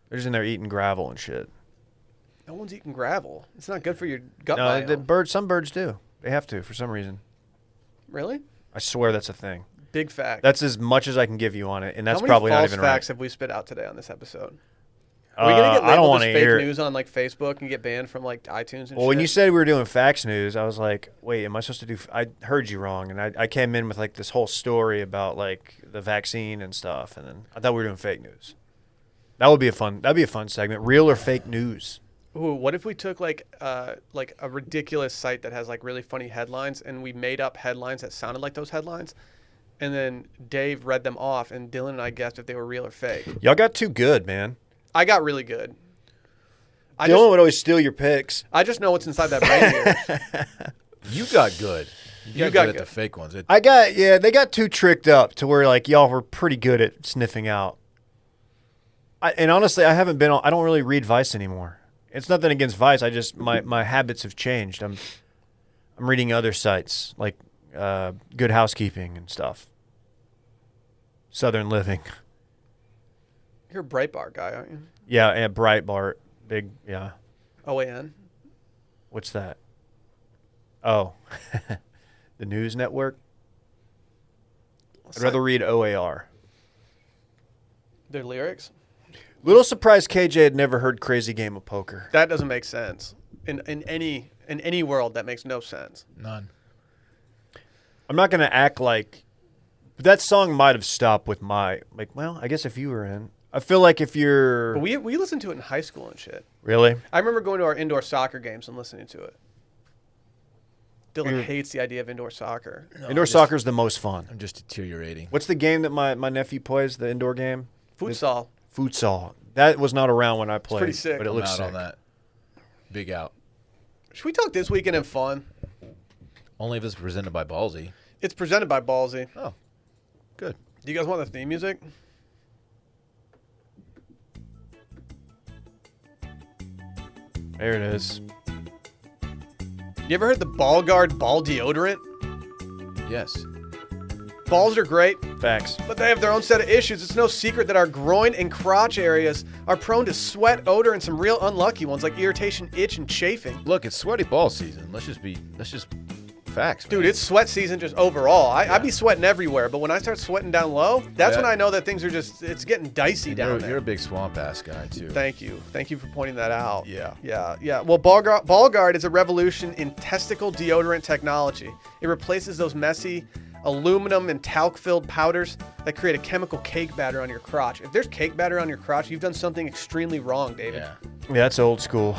They're just in there eating gravel and shit.
No one's eating gravel. It's not good for your gut
No,
biome.
some birds do. They have to for some reason.
Really?
I swear that's a thing.
Big fact.
That's as much as I can give you on it, and that's
How many
probably not
false
even
facts
right.
have we spit out today on this episode? Are we gonna get
I don't
labeled
want
as
to
fake
hear it.
news on like Facebook and get banned from like iTunes and
Well,
shit?
when you said we were doing fax news, I was like, wait, am I supposed to do... I heard you wrong, and I came in with like this whole story about like the vaccine and stuff, and then I thought we were doing fake news. That'd be a fun segment. Real or fake news?
Ooh, what if we took like a ridiculous site that has like really funny headlines and we made up headlines that sounded like those headlines, and then Dave read them off and Dylan and I guessed if they were real or fake.
Y'all got too good, man.
I got really good.
Dylan would always steal your picks.
I just know what's inside that brain here.
You got good. You
got
good at
good.
the fake ones.
They got too tricked up to where like y'all were pretty good at sniffing out. And honestly, I don't really read Vice anymore. It's nothing against Vice. I just my habits have changed. I'm reading other sites like Good Housekeeping and stuff. Southern Living.
You're a Breitbart guy, aren't you?
Yeah, and Breitbart. Big, yeah.
OAN.
What's that? Oh, the news network. I'd rather read OAR.
Their lyrics.
Little surprised KJ had never heard Crazy Game of Poker.
That doesn't make sense. In any world, that makes no sense.
None.
I'm not going to act like... But that song might have stopped with my... Like, well, I guess if you were in... I feel like if you're
But we listened to it in high school and shit.
really,
I remember going to our indoor soccer games and listening to it. Dylan hates the idea of indoor soccer.
No,
indoor soccer's the most fun.
I'm just deteriorating.
What's the game that my nephew plays? The indoor game?
Futsal.
Futsal. That was not around when I played.
pretty sick.
But it
I'm
looks
out
sick.
on that. Big out.
Should we talk this weekend in fun?
Only if it's presented by Ballsy.
It's presented by Ballsy.
Oh, good.
Do you guys want the theme music?
There it is.
You ever heard the Ball Guard ball deodorant?
Yes.
Balls are great,
Facts.
but they have their own set of issues. It's no secret that our groin and crotch areas are prone to sweat, odor, and some real unlucky ones like irritation, itch, and chafing.
Look, it's sweaty ball season. Let's just facts,
Dude,
man.
it's sweat season just overall. I be sweating everywhere, but when I start sweating down low, that's
Yeah.
when I know that things are it's getting dicey
And
down
you're,
there.
you're a big swamp ass guy too.
Thank you for pointing that out.
Yeah.
Yeah. Well, Ball Guard is a revolution in testicle deodorant technology. It replaces those messy aluminum and talc-filled powders that create a chemical cake batter on your crotch. If there's cake batter on your crotch, you've done something extremely wrong, David.
Yeah.
Yeah, that's old school.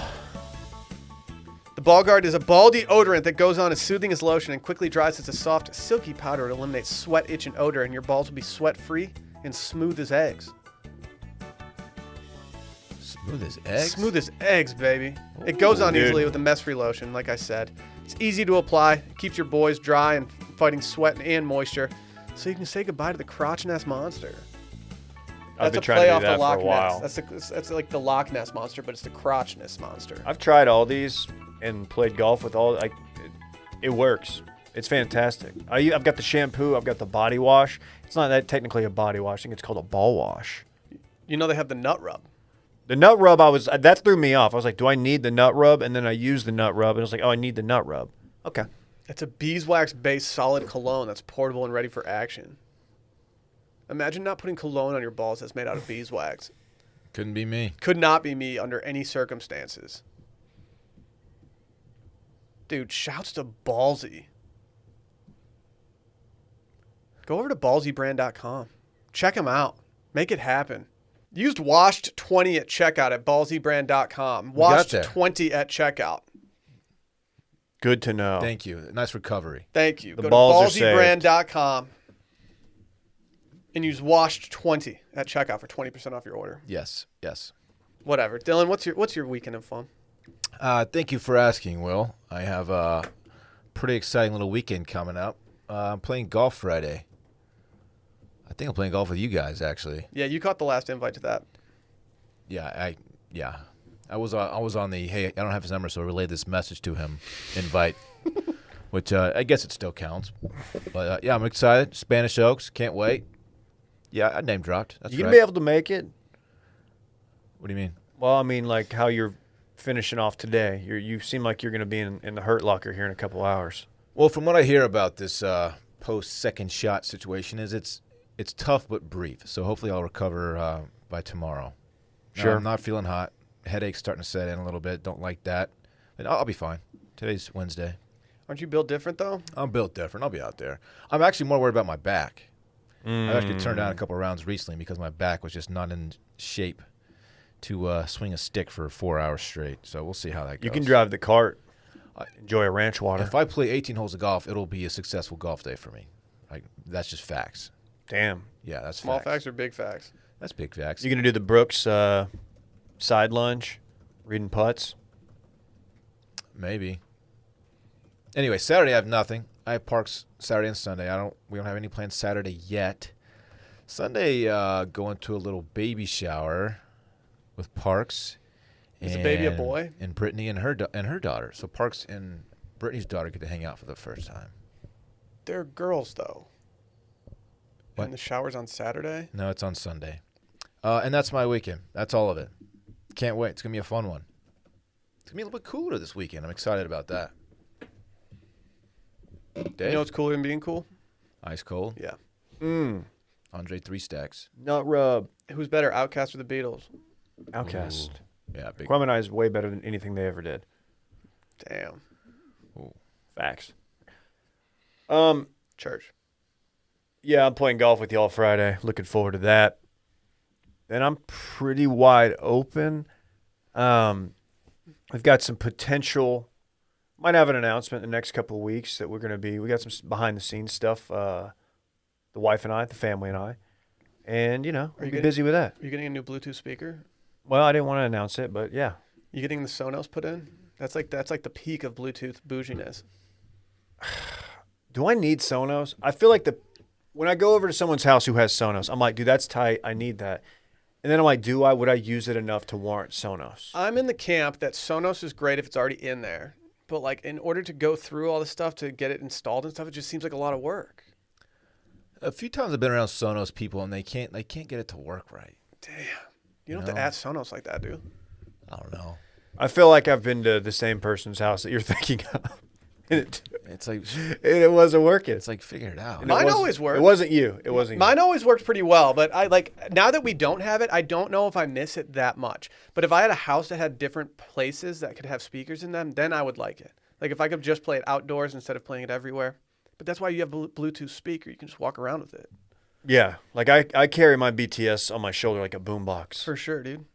The Ball Guard is a ball deodorant that goes on as soothing as lotion and quickly dries as a soft, silky powder. It eliminates sweat, itch, and odor, and your balls will be sweat-free and smooth as eggs.
Smooth as eggs.
Smooth as eggs, baby. It goes on
Dude.
easily with a mess-free lotion, like I said. It's easy to apply. It keeps your boys dry and fighting sweat and moisture, so you can say goodbye to the crotch nest monster.
I've
That's
been
a
trying
play
to
off
do
the
that for
Loch
a while.
Ness. That's like the Loch Ness monster, but it's the crotch nest monster.
I've tried all these and played golf with all. It works. It's fantastic. I've got the shampoo. I've got the body wash. It's not that technically a body wash. I think it's called a ball wash.
You know they have the nut rub.
The nut rub, that threw me off. I was like, do I need the nut rub? And then I used the nut rub, and I was like, oh, I need the nut rub. Okay.
It's a beeswax-based solid cologne that's portable and ready for action. Imagine not putting cologne on your balls that's made out of beeswax.
Couldn't be me.
Could not be me under any circumstances. Dude, shouts to Ballsy. Go over to ballsybrand.com. Check them out. Make it happen. Used washed 20 at checkout at ballsybrand.com. Washed
there.
20 at checkout.
Good to know.
Thank you. Nice recovery.
Thank you.
The
Go
balls
to
are
ballsybrand.com and use washed 20 at checkout for 20% off your order.
Yes. Yes.
Whatever. Dylan, what's your weekend of fun?
Thank you for asking, Will. I have a pretty exciting little weekend coming up. I'm playing golf Friday. I think I'm playing golf with you guys, actually.
Yeah, you caught the last invite to that.
Yeah. I was on the hey, I don't have his number, so I relayed this message to him. Invite, which I guess it still counts. But yeah, I'm excited. Spanish Oaks, can't wait. Yeah, I name dropped. That's
You gonna
right.
be able to make it?
What do you mean?
Well, I mean, like how you're finishing off today. You seem like you're gonna be in the hurt locker here in a couple hours.
Well, from what I hear about this post second shot situation, is it's tough but brief. So hopefully I'll recover by tomorrow. No,
Sure.
I'm not feeling hot. Headache's starting to set in a little bit. Don't like that. But I'll be fine. Today's Wednesday.
Aren't you built different, though?
I'm built different. I'll be out there. I'm actually more worried about my back. I've actually turned down a couple of rounds recently because my back was just not in shape to swing a stick for 4 hours straight. So we'll see how that goes.
You can drive the cart. Enjoy a ranch water.
If I play 18 holes of golf, it'll be a successful golf day for me. That's just facts.
Damn.
Yeah, that's
Small facts or big facts?
That's big facts.
You gonna do the Brooks side lunge, reading putts?
Maybe. Anyway, Saturday I have nothing. I have parks Saturday and Sunday. We don't have any plans Saturday yet. Sunday, going to a little baby shower with Parks.
Is the baby a boy?
And Brittany and her daughter. So Parks and Brittany's daughter get to hang out for the first time.
They're girls, though.
What?
And the shower's on Saturday?
No, it's on Sunday. And that's my weekend. That's all of it. Can't wait. It's going to be a fun one. It's going to be a little bit cooler this weekend. I'm excited about that. Dave?
You know what's cooler than being cool?
Ice cold.
Yeah.
Andre 3 stacks.
Nut rub.
Who's better, Outkast or the Beatles?
Outcast.
Ooh. Yeah, big.
Kwame and I is way better than anything they ever did.
Damn.
Ooh.
Facts.
Church.
Yeah, I'm playing golf with y'all Friday. Looking forward to that. then I'm pretty wide open. We've got some potential. Might have an announcement in the next couple of weeks that we got some behind the scenes stuff. The wife and I, the family and I, and we'll be busy with that.
Are you getting a new Bluetooth speaker?
Well, I didn't want to announce it, but yeah.
You getting the Sonos put in? That's like the peak of Bluetooth bouginess.
Do I need Sonos? I feel like when I go over to someone's house who has Sonos, I'm like, dude, that's tight. I need that. And then I'm like, would I use it enough to warrant Sonos?
I'm in the camp that Sonos is great if it's already in there. But like in order to go through all the stuff to get it installed and stuff, it just seems like a lot of work.
A few times I've been around Sonos people and they can't get it to work right.
Damn. You don't have to ask Sonos like that, dude.
I don't know.
I feel like I've been to the same person's house that you're thinking of.
It's like
it wasn't working.
It's like figure it out.
Mine always worked.
It wasn't you. It wasn't
Mine
you.
always worked pretty well, but now that we don't have it, I don't know if I miss it that much. But if I had a house that had different places that could have speakers in them, then I would like it. Like if I could just play it outdoors instead of playing it everywhere. But that's why you have a Bluetooth speaker. You can just walk around with it.
Yeah, like I carry my BTS on my shoulder like a boombox.
For sure, dude.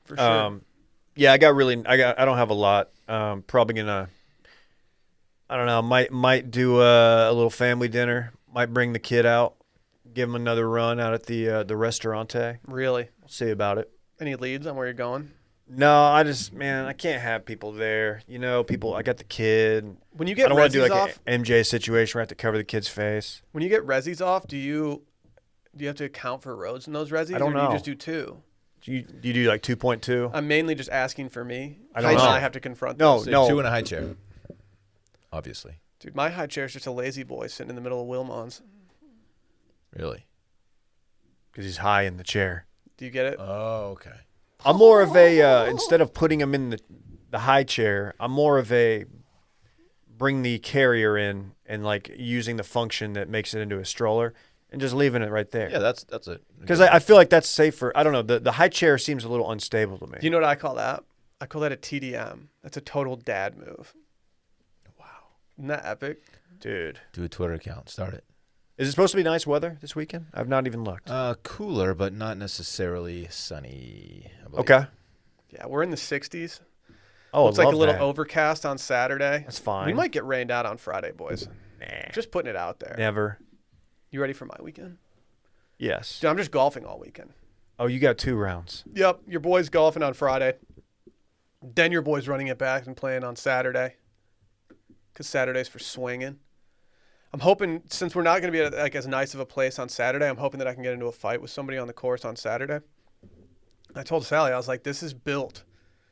For sure.
Yeah, I don't have a lot. Probably gonna, I don't know, might do a little family dinner. Might bring the kid out, give him another run out at the restaurante.
Really?
We'll see about it.
Any leads on where you're going?
No, I can't have people there. People. I got the kid.
When you get
I don't want to do like
off,
an MJ situation where I have to cover the kid's face.
when you get resis off, do you have to account for roads in those resis?
I don't
or do
know.
you just do 2?
Do you do like 2.2?
I'm mainly just asking for me.
I don't know.
I have to confront
No,
this.
no.
2 in a high chair. Obviously.
Dude, my high chair is just a lazy boy sitting in the middle of Wilmons.
Really?
Because he's high in the chair.
Do you get it?
Oh, okay.
I'm more of a instead of putting him in the high chair, I'm more of a bring the carrier in and like using the function that makes it into a stroller and just leaving it right there.
Yeah, that's it.
Because I feel like that's safer. I don't know. The high chair seems a little unstable to me.
Do you know what I call that? I call that a TDM. That's a total dad move.
Wow.
Isn't that epic?
Dude.
Do a Twitter account. Start it.
Is it supposed to be nice weather this weekend? I've not even looked.
Cooler, but not necessarily sunny. I believe.
Okay.
Yeah, we're in the 60s.
Oh,
Looks
I
like
love
a little
that.
overcast on Saturday.
That's fine.
We might get rained out on Friday, boys.
Nah.
Just putting it out there.
Never.
You ready for my weekend?
Yes.
Dude, I'm just golfing all weekend.
Oh, you got 2 rounds.
Yep, your boy's golfing on Friday. Then your boy's running it back and playing on Saturday. Because Saturday's for swinging. I'm hoping, since we're not going to be at like as nice of a place on Saturday, I'm hoping that I can get into a fight with somebody on the course on Saturday. I told Sally, I was like, this is built.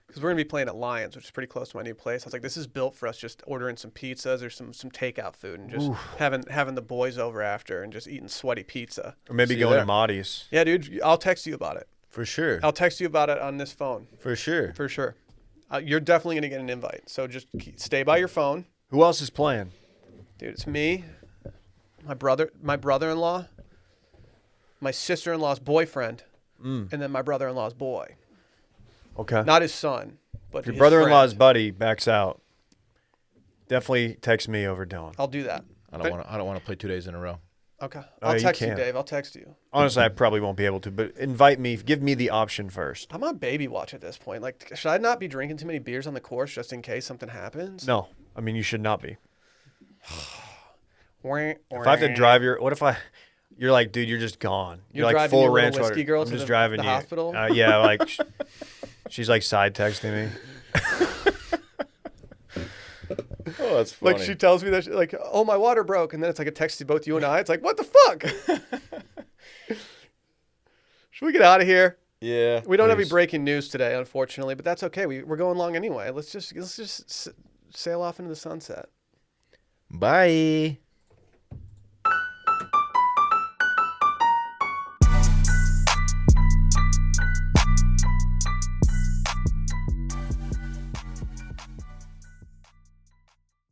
Because we're going to be playing at Lions, which is pretty close to my new place. I was like, this is built for us just ordering some pizzas or some takeout food and just having the boys over after and just eating sweaty pizza.
Or maybe
See you
going
there.
to Maudie's.
Yeah, dude, I'll text you about it.
For sure.
I'll text you about it on this phone.
For sure.
For sure. You're definitely going to get an invite. So just stay by your phone.
Who else is playing?
Dude, it's me, my brother-in-law, my sister-in-law's boyfriend, and then my brother-in-law's boy.
Okay.
Not his son, but
If your
his
brother-in-law's
friend.
buddy backs out, definitely text me over Dylan.
I'll do that.
I don't want to play 2 days in a row.
Okay.
Oh,
I'll
you
text you,
can.
Dave. I'll text you.
Honestly, I probably won't be able to, but invite me. Give me the option first.
I'm on baby watch at this point. Like, should I not be drinking too many beers on the course just in case something happens?
No. I mean, you should not be.
If
If I have to drive what if you're like, dude, you're just gone.
You're
like
driving
full
your little
ranch
whiskey
water.
girl
I'm
to
just
the
driving you.
hospital?
Yeah, like she's like side texting me.
Oh, that's funny.
Like she tells me that, like, oh, my water broke. And then it's like a text to both you and I. It's like, what the fuck? Should we get out of here?
Yeah.
We don't have any
please.
breaking news today, unfortunately, but that's okay. We're going long anyway. Let's just sail off into the sunset.
Bye.